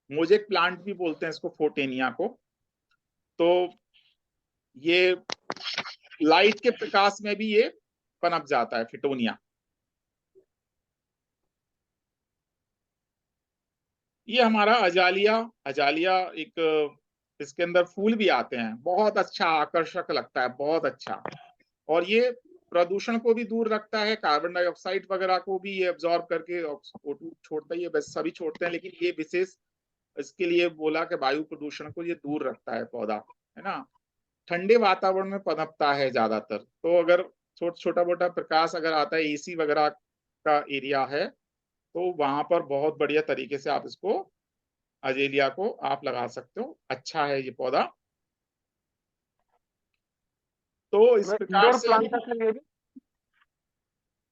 मोजेक प्लांट भी बोलते हैं इसको, फोर्टेनिया को। तो ये लाइट के प्रकाश में भी ये पनप जाता है, फिटोनिया। ये हमारा अजालिया, अजालिया एक, इसके अंदर फूल भी आते हैं, बहुत अच्छा आकर्षक लगता है, बहुत अच्छा। और ये प्रदूषण को भी दूर रखता है, कार्बन डाइऑक्साइड वगैरह को भी ये एब्जॉर्ब करके O2 छोड़ता ही है, बस सभी छोड़ते हैं, लेकिन ये विशेष इसके लिए बोला कि वायु प्रदूषण को ये दूर रखता है पौधा, है ना। ठंडे वातावरण में पनपता है ज्यादातर, तो अगर छोटा मोटा प्रकाश अगर आता है, एसी वगैरह का एरिया है, तो वहां पर बहुत बढ़िया तरीके से आप इसको, अजेलिया को आप लगा सकते हो, अच्छा है ये पौधा। तो इस प्रकार इंडोर से, प्लांट है सर ये भी?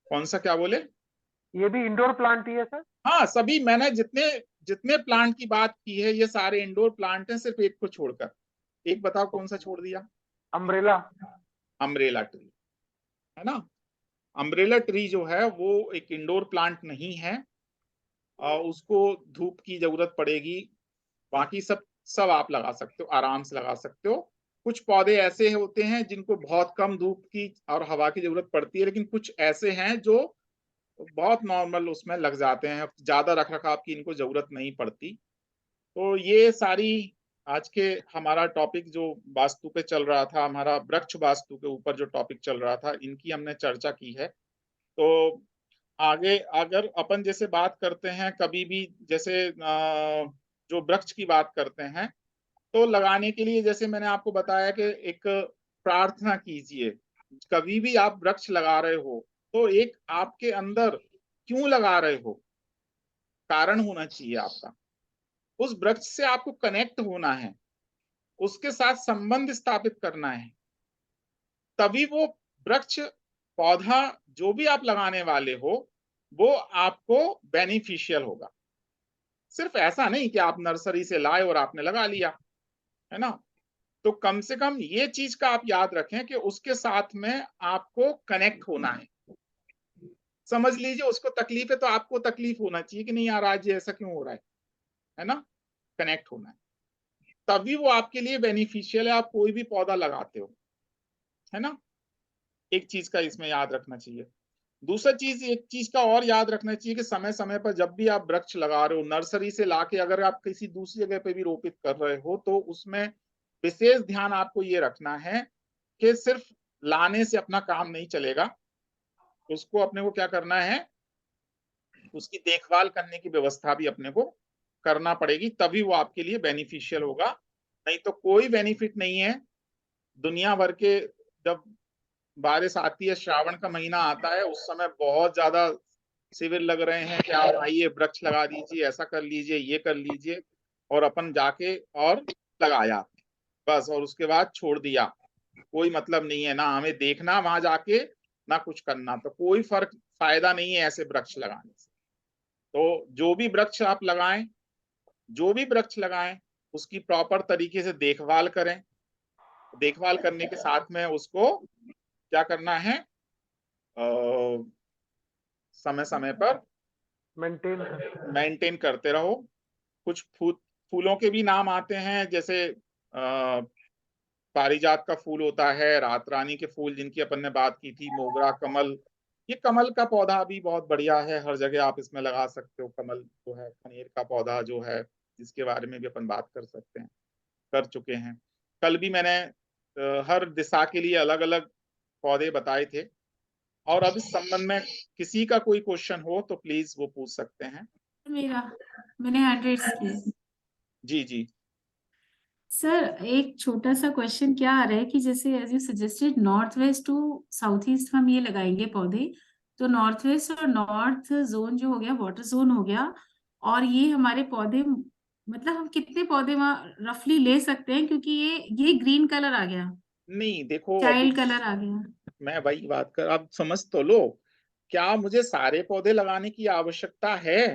कौन सा, क्या बोले? ये भी इंडोर प्लांट ही है सर? हाँ, सभी मैंने जितने जितने प्लांट की बात की है ये सारे इंडोर प्लांट हैं, सिर्फ एक को छोड़कर। एक बताओ कौन सा छोड़ दिया? अम्ब्रेला। अम्ब्रेला ट्री, है ना। अम्ब्रेला ट्री जो है वो एक इंडोर प्लांट नहीं है, उसको धूप की जरूरत पड़ेगी, बाकी सब सब आप लगा सकते हो, आराम से लगा सकते हो। कुछ पौधे ऐसे होते हैं जिनको बहुत कम धूप की और हवा की जरूरत पड़ती है, लेकिन कुछ ऐसे हैं जो बहुत नॉर्मल उसमें लग जाते हैं, ज्यादा रख रखाव की इनको जरूरत नहीं पड़ती। तो ये सारी आज के हमारा टॉपिक जो वास्तु पे चल रहा था, हमारा वृक्ष वास्तु के ऊपर जो टॉपिक चल रहा था, इनकी हमने चर्चा की है। तो आगे अगर अपन जैसे बात करते हैं कभी भी, जैसे जो वृक्ष की बात करते हैं, तो लगाने के लिए जैसे मैंने आपको बताया कि एक प्रार्थना कीजिए। कभी भी आप वृक्ष लगा रहे हो तो एक आपके अंदर क्यों लगा रहे हो, कारण होना चाहिए आपका, उस वृक्ष से आपको कनेक्ट होना है, उसके साथ संबंध स्थापित करना है, तभी वो वृक्ष, पौधा जो भी आप लगाने वाले हो वो आपको बेनिफिशियल होगा। सिर्फ ऐसा नहीं कि आप नर्सरी से लाए और आपने लगा लिया, है ना। तो कम से कम ये चीज का आप याद रखें कि उसके साथ में आपको कनेक्ट होना है। समझ लीजिए उसको तकलीफ है तो आपको तकलीफ होना चाहिए कि नहीं यार आज ये ऐसा क्यों हो रहा है ना। कनेक्ट होना है, तभी वो आपके लिए बेनिफिशियल है, आप कोई भी पौधा लगाते हो, है ना। एक चीज का इसमें याद रखना चाहिए। दूसरा चीज, एक चीज का और याद रखना चाहिए कि समय समय पर जब भी आप वृक्ष लगा रहे हो, नर्सरी से लाके अगर आप किसी दूसरी जगह पे भी रोपित कर रहे हो, तो उसमें विशेष ध्यान आपको ये रखना है कि सिर्फ लाने से अपना काम नहीं चलेगा, उसको अपने को क्या करना है, उसकी देखभाल करने की व्यवस्था भी अपने को करना पड़ेगी, तभी वो आपके लिए बेनिफिशियल होगा। नहीं तो कोई बेनिफिट नहीं है। दुनिया भर के जब बारिश आती है, श्रावण का महीना आता है, उस समय बहुत ज्यादा शिविर लग रहे हैं कि आप आइए वृक्ष लगा दीजिए, ऐसा कर लीजिए, ये कर लीजिए, और अपन जाके और लगाया बस, और उसके बाद छोड़ दिया, कोई मतलब नहीं है, ना हमें देखना वहां जाके ना कुछ करना, तो कोई फायदा नहीं है ऐसे वृक्ष लगाने से। तो जो भी वृक्ष आप लगाएं, जो भी वृक्ष लगाएं, उसकी प्रॉपर तरीके से देखभाल करें। देखभाल करने के साथ में उसको क्या करना है, समय समय पर मेंटेन करते रहो। कुछ फूलों के भी नाम आते हैं, जैसे पारिजात का फूल होता है, रात रानी के फूल जिनकी अपन ने बात की थी, मोगरा, कमल। ये कमल का पौधा भी बहुत बढ़िया है, हर जगह आप इसमें लगा सकते हो। कमल जो है, खनेर का पौधा जो है, जिसके बारे में भी अपन बात कर सकते हैं, कर चुके हैं। कल भी मैंने हर दिशा के लिए अलग अलग पौधे बताए थे। और अब इस संबंध में किसी का कोई क्वेश्चन हो तो प्लीज वो पूछ सकते हैं। मैंने 100 किए। जी जी सर एक छोटा सा क्वेश्चन क्या आ रहा है कि जैसे as you suggested north west to south east हम ये लगाएंगे पौधे, तो नॉर्थ वेस्ट और नॉर्थ जोन जो हो गया, वाटर जोन हो गया, और ये हमारे पौधे, मतलब हम कितने पौधे वहाँ रफली ले सकते हैं, क्योंकि ये ग्रीन कलर आ गया, नहीं देखो, अभी चाइल्ड कलर आ गया। मैं वही बात कर, आप समझ तो लो, क्या मुझे सारे पौधे लगाने की आवश्यकता है?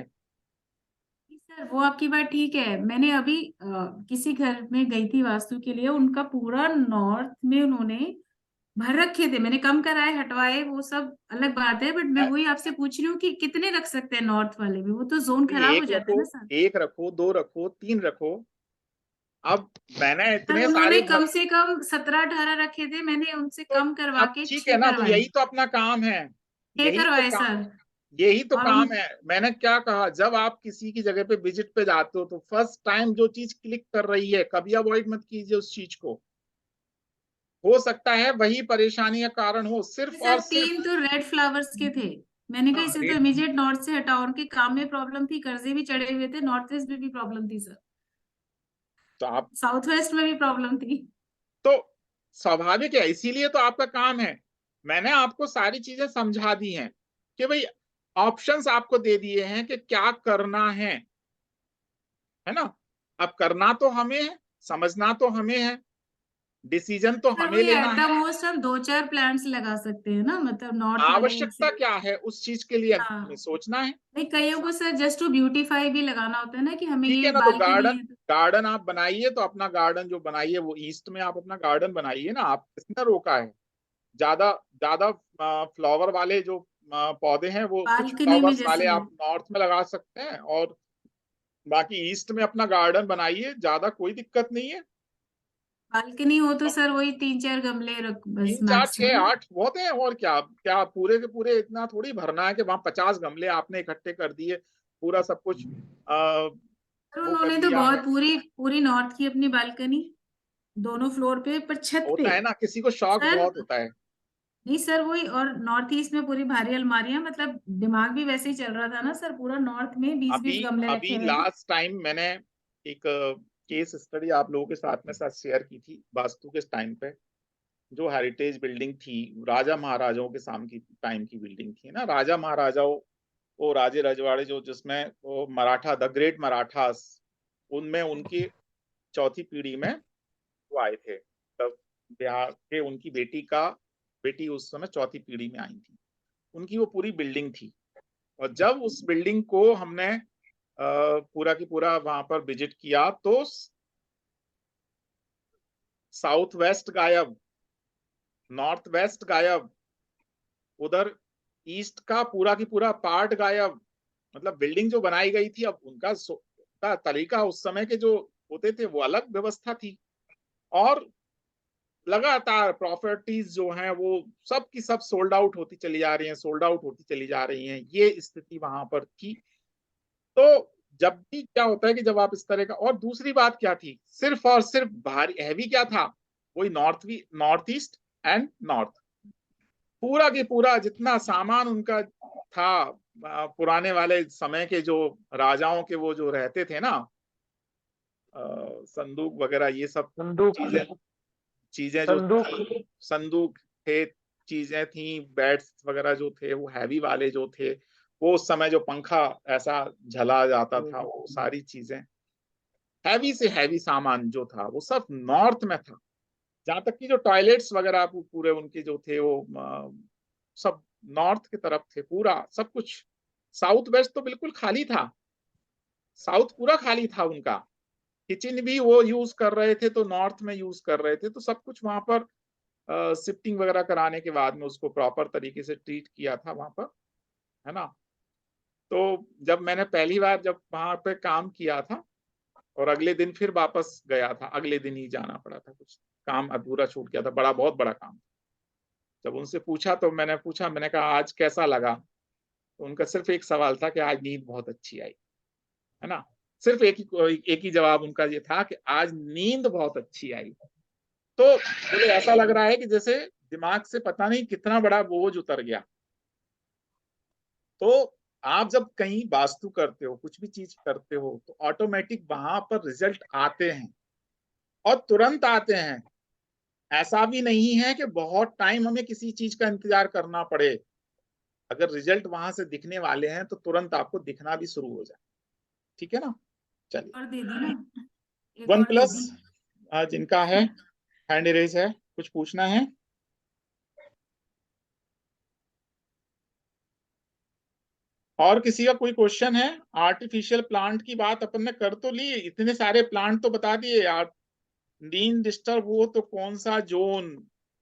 सर वो आपकी बात ठीक है। मैंने अभी किसी घर में गई थी वास्तु के लिए, उनका पूरा नॉर्थ में उन्होंने भर रखे थे। मैंने कम कराए, हटवाए, वो सब अलग बात है, बट मैं वही आपसे पूछ रही हूँ कि कितने रख सकते हैं नॉर्थ वाले भी, वो तो जोन खराब हो एक जाता है रखो, ना सर। एक रखो, दो रखो, तीन रखो। अब मैंने सर इतने उन्होंने सारे कम से कम 17-18 रखे थे, मैंने उनसे तो कम करवा अब के ठीक है 6 ना, तो करवाए। यही तो अपना काम है, 6 यही तो करवाए काम, सर। यही तो और काम है। मैंने क्या कहा, जब आप किसी की जगह पे विजिट पे जाते हो तो फर्स्ट टाइम जो चीज क्लिक कर रही है, कभी अवॉइड मत कीजिए उस चीज को। हो सकता है वही परेशानी का कारण हो, सिर्फ सर और सिर्फ। 3 तो रेड फ्लावर्स के थे। मैंने कहा हाँ, इसे तो इमीडिएट नॉर्थ से हटाओ, उनके काम में प्रॉब्लम थी, कर्जे भी चढ़े हुए थे, नॉर्थ वेस्ट में भी प्रॉब्लम थी सर, तो आप, साउथ वेस्ट में भी प्रॉब्लम थी। तो स्वाभाविक है, इसीलिए तो आपका काम है। मैंने आपको सारी चीजें समझा दी हैं कि भाई, ऑप्शंस आपको दे दिए हैं कि क्या करना है ना। अब करना तो हमें है, समझना तो हमें है, डिसीजन तो सर हमें वही लेना एट द है। मोस्ट हम 2-4 प्लांट्स लगा सकते हैं ना, मतलब नॉर्थ वाले आवश्यकता से। क्या है उस चीज के लिए हमें हाँ, सोचना है। नहीं कईयों को सर जस्ट टू ब्यूटीफाई भी लगाना होता है ना, कि हमें ठीक है ये ना, तो बालकनी गार्डन, है। गार्डन आप बनाइए, तो अपना गार्डन जो बनाइए वो ईस्ट में आप अपना गार्डन बनाइए ना। आप किसने रोका है? ज्यादा ज्यादा फ्लावर वाले जो पौधे हैं, वो कुछ बालकनी में फ्लावर्स वाले जैसे आप नॉर्थ में लगा सकते हैं, और बाकी ईस्ट में अपना गार्डन बनाइए, ज्यादा कोई दिक्कत नहीं है। बालकनी हो तो सर वही 3-4 गमले रख बस, 3 4 6 8 मैक्सिमम। बहुत है, और क्या क्या पूरे के पूरे इतना थोड़ी भरना है कि वहां 50 गमले आपने इकट्ठे कर दिए, पूरा सब कुछ तो वो कर उन्होंने तो लिया है। बहुत पूरी पूरी नॉर्थ की अपनी बालकनी, दोनों फ्लोर पे, पर छत पे। होता है ना, किसी को शौक सर बहुत होता है। नहीं सर वही, और नॉर्थ ईस्ट में पूरी भारी अलमारियां, मतलब दिमाग भी वैसे ही चल रहा था ना सर, पूरा नॉर्थ में 20-20 अभी गमले रखे अभी हुए हैं। लास्ट टाइम मैंने एक केस स्टडी आप लोगों के साथ में साथ शेयर की थी, वास्तु के टाइम पे। जो हेरिटेज बिल्डिंग थी, राजा महाराजाओं के साम की टाइम की बिल्डिंग थी ना, राजा महाराजाओं, वो राजे रजवाड़े जो, जिसमें वो मराठा, द ग्रेट मराठास, उनमें उनकी चौथी पीढ़ी में वो आए थे, तब बिहार के, उनकी बेटी उस समय चौथी पीढ़ी में आई थी, उनकी वो पूरी बिल्डिंग थी। और जब उस बिल्डिंग को हमने पूरा की पूरा वहां पर विजिट किया, तो साउथ वेस्ट गायब, नॉर्थ वेस्ट गायब, उधर ईस्ट का पूरा की पूरा पार्ट गायब। मतलब बिल्डिंग जो बनाई गई थी, अब उनका तरीका, उस समय के जो होते थे वो अलग व्यवस्था थी, और लगातार प्रॉपर्टीज जो हैं वो सब की सब सोल्ड आउट होती चली जा रही हैं, सोल्ड आउट होती चली जा रही हैं, ये स्थिति वहां पर थी। तो जब भी क्या होता है कि जब आप इस तरह का, और दूसरी बात क्या थी, सिर्फ और सिर्फ भारी हैवी क्या था, वही नॉर्थ ईस्ट एंड नॉर्थ, पूरा की पूरा जितना सामान उनका था, पुराने वाले समय के जो राजाओं के वो जो रहते थे ना, संदूक वगैरह, ये सब संदूक, चीजें चीजें जो संदूक। संदूक थे, चीजें थी, बेड्स वगैरह जो थे वो हैवी वाले जो थे, वो उस समय जो पंखा ऐसा झला जाता था, वो सारी चीजें, हैवी से हैवी सामान जो था वो सब नॉर्थ में था। जहां तक कि जो टॉयलेट्स वगैरह पूरे उनके जो थे वो सब नॉर्थ की तरफ थे, पूरा सब कुछ। साउथ वेस्ट तो बिल्कुल खाली था, साउथ पूरा खाली था उनका। किचन भी वो यूज कर रहे थे तो नॉर्थ में यूज कर रहे थे, तो सब कुछ वहां पर शिफ्टिंग वगैरह कराने के बाद में उसको प्रॉपर तरीके से ट्रीट किया था वहां पर, है ना। तो जब मैंने पहली बार जब वहां पे काम किया था, और अगले दिन फिर वापस गया था, अगले दिन ही जाना पड़ा था, कुछ काम अधूरा छूट गया था, बहुत बड़ा काम। जब उनसे पूछा तो मैंने कहा आज कैसा लगा, तो उनका सिर्फ एक सवाल था कि आज नींद बहुत अच्छी आई, है ना। सिर्फ एक ही जवाब उनका ये था कि आज नींद बहुत अच्छी आई। तो मुझे ऐसा लग रहा है कि जैसे दिमाग से पता नहीं कितना बड़ा बोझ उतर गया। तो आप जब कहीं वास्तु करते हो, कुछ भी चीज करते हो, तो ऑटोमेटिक वहां पर रिजल्ट आते हैं, और तुरंत आते हैं। ऐसा भी नहीं है कि बहुत टाइम हमें किसी चीज का इंतजार करना पड़े। अगर रिजल्ट वहां से दिखने वाले हैं तो तुरंत आपको दिखना भी शुरू हो जाए। ठीक है ना। चलिए और दे दी ना, एक वन और दे प्लस दी। जिनका है हैंड रेज है, कुछ पूछना है? और किसी का कोई क्वेश्चन है? आर्टिफिशियल प्लांट की बात अपन ने कर तो ली, इतने सारे प्लांट तो बता दिए यार। नींद डिस्टर्ब हो तो कौन सा जोन?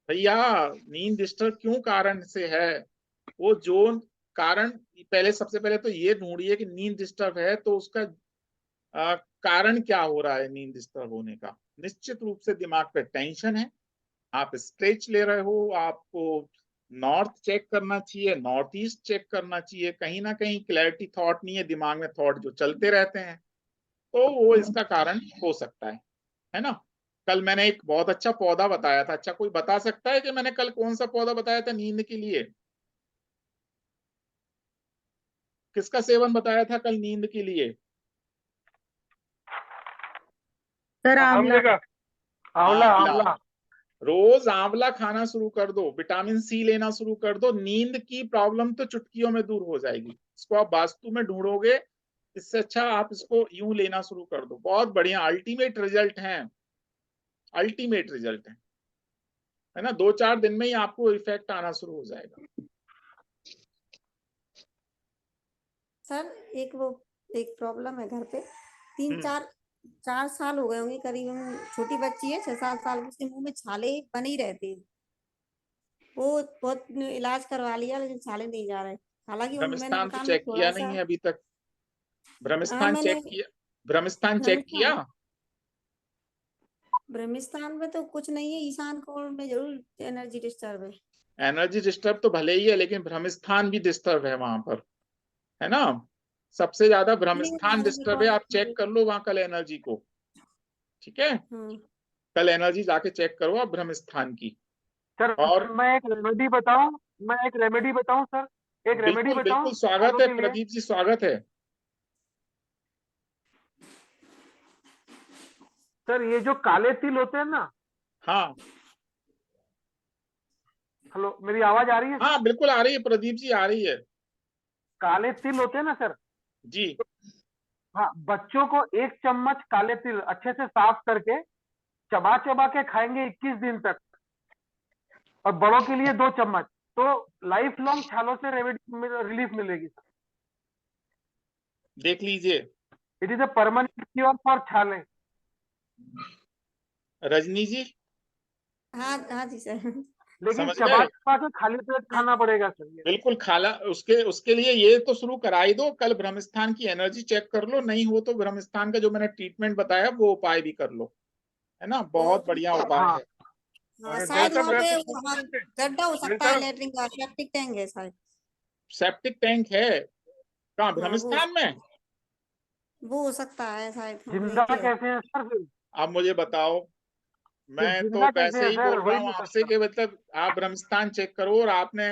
भैया नींद डिस्टर्ब क्यों कारण से है, वो जोन कारण पहले, सबसे पहले तो ये ढूंढिए कि नींद डिस्टर्ब है तो उसका कारण क्या हो रहा है नींद डिस्टर्ब होने का। निश्चित रूप से दिमाग पे टेंशन है, आप स्ट्रेच ले रहे हो, आपको नॉर्थ चेक करना चाहिए, नॉर्थ ईस्ट चेक करना चाहिए, कहीं ना कहीं क्लैरिटी थॉट नहीं है दिमाग में, थॉट जो चलते रहते हैं, तो वो इसका कारण हो सकता है ना। कल मैंने एक बहुत अच्छा पौधा बताया था, अच्छा कोई बता सकता है कि मैंने कल कौन सा पौधा बताया था नींद के लिए? किसका सेवन बताया था कल नींद के लिए? सर आंवला। आंवले का, आंवला आंवला। आंवला। रोज आंवला खाना शुरू कर दो, विटामिन सी लेना शुरू कर दो, नींद की प्रॉब्लम तो चुटकियों में दूर हो जाएगी। इसको आप वास्तु में ढूंढोगे, इससे अच्छा आप इसको यूं लेना शुरू कर दो, बहुत बढ़िया अल्टीमेट रिजल्ट है, अल्टीमेट रिजल्ट है ना। 2-4 दिन में ही आपको इफेक्ट आना शुरू हो जाएगा। सर एक प्रॉब्लम है घर पे, 4 साल हो गए होंगे करीबन, छोटी बच्ची है 6-7 साल की, उसके मुंह में छाले बने ही रहते हैं। वो बहुत इलाज करवा लिया लेकिन छाले नहीं जा रहे, हालांकि मैंने भ्रमस्थान तो मकान में चेक थोड़ा किया सा। नहीं है अभी तक? हाँ भ्रमस्थान मैंने चेक किया? भ्रमस्थान चेक किया? ब्रह्मिस्थान में तो कुछ नहीं है, ईशान कोण में जरूर एनर्जी डिस्टर्ब है। एनर्जी डिस्टर्ब तो भले ही है, लेकिन भ्रमस्थान भी डिस्टर्ब है वहां पर, है ना। सबसे ज्यादा नहीं भ्रमस्थान हमारे डिस्टर्ब है, रिकॉर्ड आप चेक कर लो वहां कल एनर्जी को, ठीक है। हाँ कल एनर्जी जाके चेक करो आप भ्रमस्थान की। सर और मैं एक रेमेडी बताऊं, सर, एक रेमेडी बिल्कुल बताऊं बिल्कुल, स्वागत बालों है के लिए। प्रदीप जी, स्वागत है। सर ये जो काले तिल होते हैं ना, हाँ हेलो मेरी आवाज आ रही है सर? हाँ बिल्कुल आ रही है प्रदीप जी, आ रही है काले तिल होते हैं ना सर, जी। हाँ, बच्चों को 1 चम्मच काले तिल अच्छे से साफ करके चबा चबा के खाएंगे 21 दिन तक, और बड़ों के लिए 2 चम्मच, तो लाइफ लॉन्ग छालों से रिलीफ मिलेगी सर। देख लीजिए it is a permanent cure for छाले। रजनी जी, हाँ हाँ जी सर। लेकिन समझ चबा गए। चबा के खाली पेट खाना पड़ेगा सर ये। बिल्कुल खाला, उसके उसके लिए ये तो शुरू कराई दो, कल ब्रह्मस्थान की एनर्जी चेक कर लो, नहीं हो तो ब्रह्मस्थान का जो मैंने ट्रीटमेंट बताया वो उपाय भी कर लो, है ना, बहुत बढ़िया उपाय हाँ है। हाँ, और शायद डॉक्टर वहाँ पे डॉक्टर वहाँ गड्ढा हो सकता है, सर लेटरिन का सेप्टिक टैंक है शायद। सेप्टिक टैंक है कहाँ, हाँ ब्रह्मस्थान में? वो हो सकता है शायद, हाँ, जिंदा वहीं पे है। कैसे है सर फिर? आप मुझे बताओ, फिर मैं तो जिंदा कैसे वैसे है ही सर, बोल रहा वही हूँ नहीं आपसे समझता। कि मतलब आप ब्रह्मस्थान चेक करो, और आपने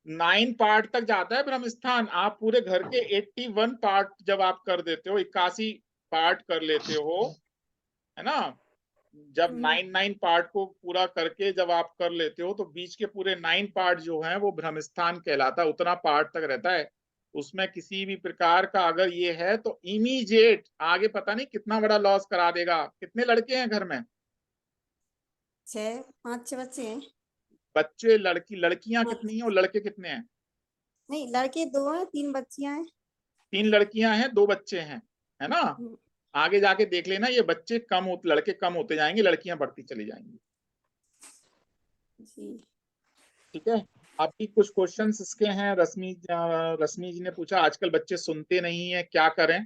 9 पार्ट तक जाता है ब्रह्मस्थान, आप पूरे घर के 81 पार्ट जब आप कर देते हो, 81 पार्ट कर लेते हो, है ना। जब हम्म, 9 पार्ट को पूरा करके जब आप कर लेते हो, तो बीच के पूरे 9 पार्ट जो हैं वो ब्रह्मस्थान कहलाता है, उतना पार्ट तक रहता है। उसमें किसी भी प्रकार का अगर ये है तो इमीडिएट आगे पता नहीं कितना बड़ा लॉस करा देगा। कितने लड़के हैं घर में? 5-6 बच्चे हैं। बच्चे, लड़की, लड़कियां हाँ, कितनी हैं और लड़के कितने हैं? नहीं लड़के 2 हैं, 3 बच्चियां हैं। 3 लड़कियां हैं, 2 बच्चे हैं, है ना। हम्म, आगे जाके देख लेना, ये बच्चे कम होते, लड़के कम होते जाएंगे, लड़कियां बढ़ती चली जाएंगी, जी ठीक है। आपकी कुछ क्वेश्चंस इसके हैं, रश्मि जी ने पूछा आजकल बच्चे सुनते नहीं है, क्या करें?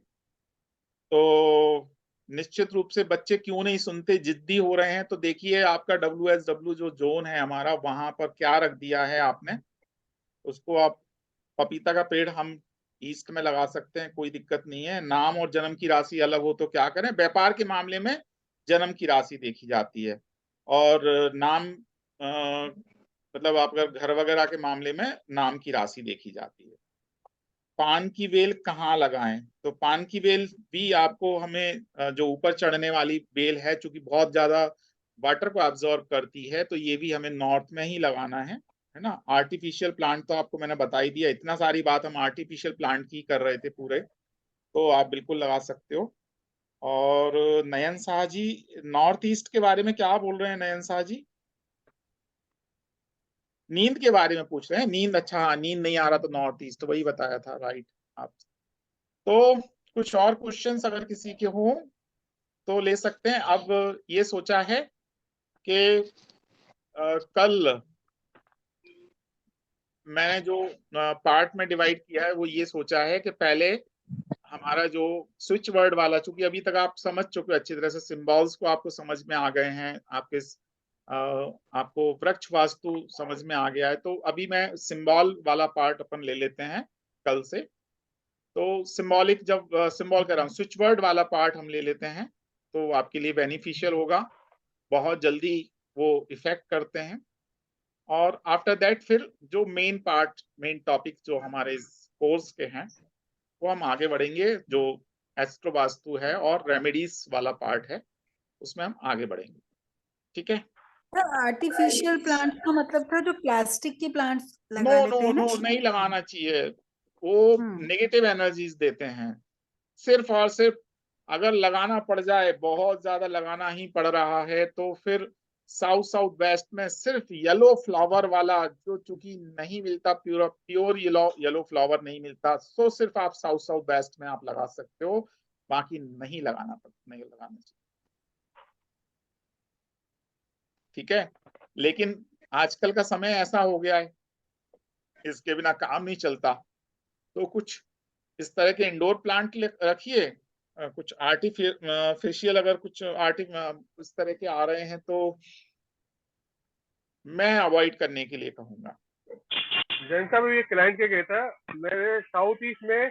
तो निश्चित रूप से बच्चे क्यों नहीं सुनते, जिद्दी हो रहे हैं, तो देखिए आपका WSW जो जोन है हमारा, वहां पर क्या रख दिया है आपने, उसको आप, पपीता का पेड़ हम ईस्ट में लगा सकते हैं, कोई दिक्कत नहीं है। नाम और जन्म की राशि अलग हो तो क्या करें, व्यापार के मामले में जन्म की राशि देखी जाती है, और नाम मतलब आप अगर घर वगैरह के मामले में नाम की राशि देखी जाती है। पान की बेल कहाँ लगाएं, तो पान की बेल भी आपको हमें जो ऊपर चढ़ने वाली बेल है, चूंकि बहुत ज्यादा वाटर को एब्जॉर्ब करती है, तो ये भी हमें नॉर्थ में ही लगाना है ना। आर्टिफिशियल प्लांट तो आपको मैंने बता ही दिया, इतना सारी बात हम आर्टिफिशियल प्लांट की कर रहे थे पूरे, तो आप बिल्कुल लगा सकते हो। और नयन शाह जी नॉर्थ ईस्ट के बारे में क्या बोल रहे हैं? नयन शाह जी नींद के बारे में पूछ रहे हैं। नींद, अच्छा हाँ, नींद नहीं आ रहा तो नॉर्थ ईस्ट, वही बताया था, राइट आप। तो कुछ और क्वेश्चंस अगर किसी के हो तो ले सकते हैं। अब ये सोचा है कि कल मैंने जो पार्ट में डिवाइड किया है वो ये सोचा है कि पहले हमारा जो स्विच वर्ड वाला, चूंकि अभी तक आप समझ चुके अच्छी तरह से, सिंबल्स को आपको समझ में आ गए हैं, आपको वृक्ष वास्तु समझ में आ गया है, तो अभी मैं सिंबल वाला पार्ट अपन ले लेते हैं कल से। तो सिंबॉलिक, जब सिंबल कह रहा हूँ, स्विच वर्ड वाला पार्ट हम ले लेते हैं तो आपके लिए बेनिफिशियल होगा, बहुत जल्दी वो इफेक्ट करते हैं। और आफ्टर दैट फिर जो मेन पार्ट, मेन टॉपिक जो हमारे इस कोर्स के हैं वो हम आगे बढ़ेंगे, जो एस्ट्रो वास्तु है और रेमेडीज वाला पार्ट है उसमें हम आगे बढ़ेंगे। ठीक है। आर्टिफिशियल प्लांट का मतलब था जो प्लास्टिक के प्लांट्स नो लगा नो लेते हैं ना। नो, नहीं लगाना चाहिए, वो नेगेटिव एनर्जीज देते हैं। सिर्फ और सिर्फ अगर लगाना पड़ जाए, बहुत ज्यादा लगाना ही पड़ रहा है, तो फिर साउथ साउथ वेस्ट में सिर्फ येलो फ्लावर वाला, जो चूंकि नहीं मिलता, प्योर येलो फ्लावर नहीं मिलता, तो सिर्फ आप साउथ साउथ वेस्ट में आप लगा सकते हो, बाकी नहीं लगाना चाहिए। ठीक है। लेकिन आजकल का समय ऐसा हो गया है, इसके बिना काम नहीं चलता, तो कुछ इस तरह के इंडोर प्लांट रखिए। कुछ आर्टिफिशियल अगर कुछ इस तरह के आ रहे हैं तो मैं अवॉइड करने के लिए कहूंगा। जैन साहब, ये क्लाइंट के गया था, मैंने साउथ ईस्ट में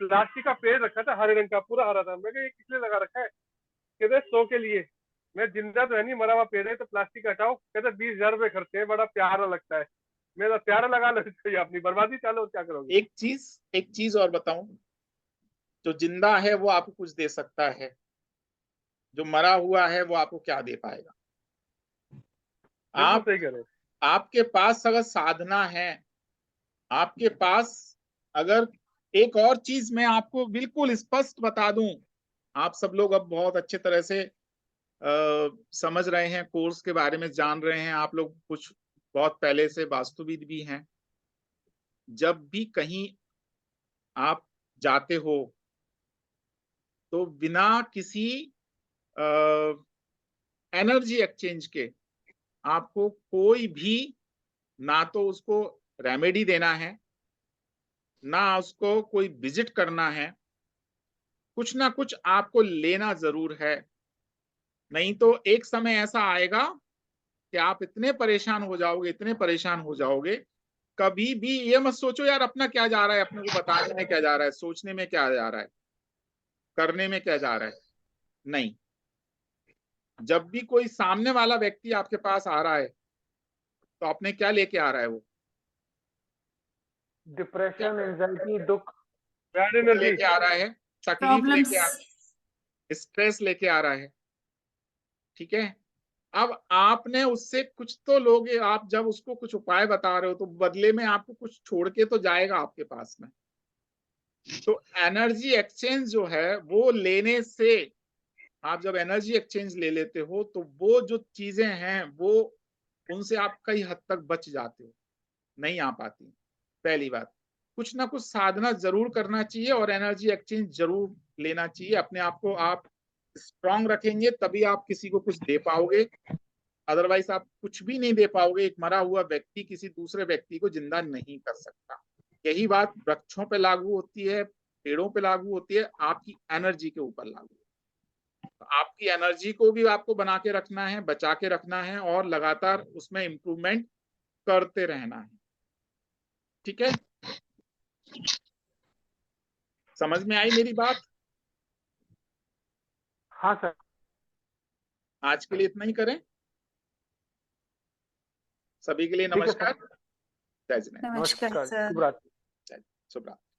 प्लास्टिक का पेड़ रखा था, हरे रंग का, पूरा हरा था। मैं ये किस लिए लगा रखा है? कहते शो के लिए। मैं जिंदा तो है नहीं, मरा हुआ पेड़ है, तो प्लास्टिक हटाओ। कहते 20,000 रुपए खर्चे हैं, बड़ा प्यारा लगता है। मेरा प्यारा लगा लो, तो अपनी बर्बादी चालो, और क्या करोगे? एक चीज और बताऊं, जो जिंदा है वो आपको कुछ दे सकता है, जो मरा हुआ है वो आपको क्या दे पाएगा? आप सही कह रहे हो। आपके पास अगर साधना है, आपके पास अगर, एक और चीज मैं आपको बिल्कुल स्पष्ट बता दूं, आप सब लोग अब बहुत अच्छे तरह से समझ रहे हैं, कोर्स के बारे में जान रहे हैं, आप लोग कुछ बहुत पहले से वास्तुविद भी हैं। जब भी कहीं आप जाते हो तो बिना किसी एनर्जी एक्सचेंज के आपको कोई भी, ना तो उसको रेमेडी देना है, ना उसको कोई विजिट करना है, कुछ ना कुछ आपको लेना जरूर है। नहीं तो एक समय ऐसा आएगा कि आप इतने परेशान हो जाओगे, इतने परेशान हो जाओगे, कभी भी ये मत सोचो यार अपना क्या जा रहा है, अपने को बताने में क्या जा रहा है, सोचने में क्या जा रहा है, करने में क्या जा रहा है। नहीं, जब भी कोई सामने वाला व्यक्ति आपके पास आ रहा है तो आपने क्या लेके आ रहा है? वो डिप्रेशन, एंजाइटी, दुख, बैड एनर्जी लेके आ रहा है, तकलीफ लेके आ रहा है, स्ट्रेस लेके आ रहा है। ठीक है। अब आपने उससे कुछ तो लोगे, आप जब उसको कुछ उपाय बता रहे हो तो बदले में आपको कुछ छोड़ के तो जाएगा आपके पास में। तो एनर्जी एक्सचेंज जो है वो लेने से, आप जब एनर्जी एक्सचेंज ले लेते हो तो वो जो चीजें हैं वो, उनसे आप कई हद तक बच जाते हो, नहीं आ पाती। पहली बात, कुछ ना कुछ साधना जरूर करना चाहिए और एनर्जी एक्सचेंज जरूर लेना चाहिए। अपने आप को आप स्ट्रांग रखेंगे तभी आप किसी को कुछ दे पाओगे, अदरवाइज आप कुछ भी नहीं दे पाओगे। एक मरा हुआ व्यक्ति किसी दूसरे व्यक्ति को जिंदा नहीं कर सकता। यही बात वृक्षों पे लागू होती है, पेड़ों पे लागू होती है, आपकी एनर्जी के ऊपर लागू होती है। तो आपकी एनर्जी को भी आपको बना के रखना है, बचा के रखना है और लगातार उसमें इंप्रूवमेंट करते रहना है। ठीक है, समझ में आई मेरी बात? हाँ सर। आज के लिए इतना ही करें। सभी के लिए ठीक है सर। नमस्कार, जय जिनेंद्र। नमस्कार सर। शुभ रात्रि। शुभ रात्रि।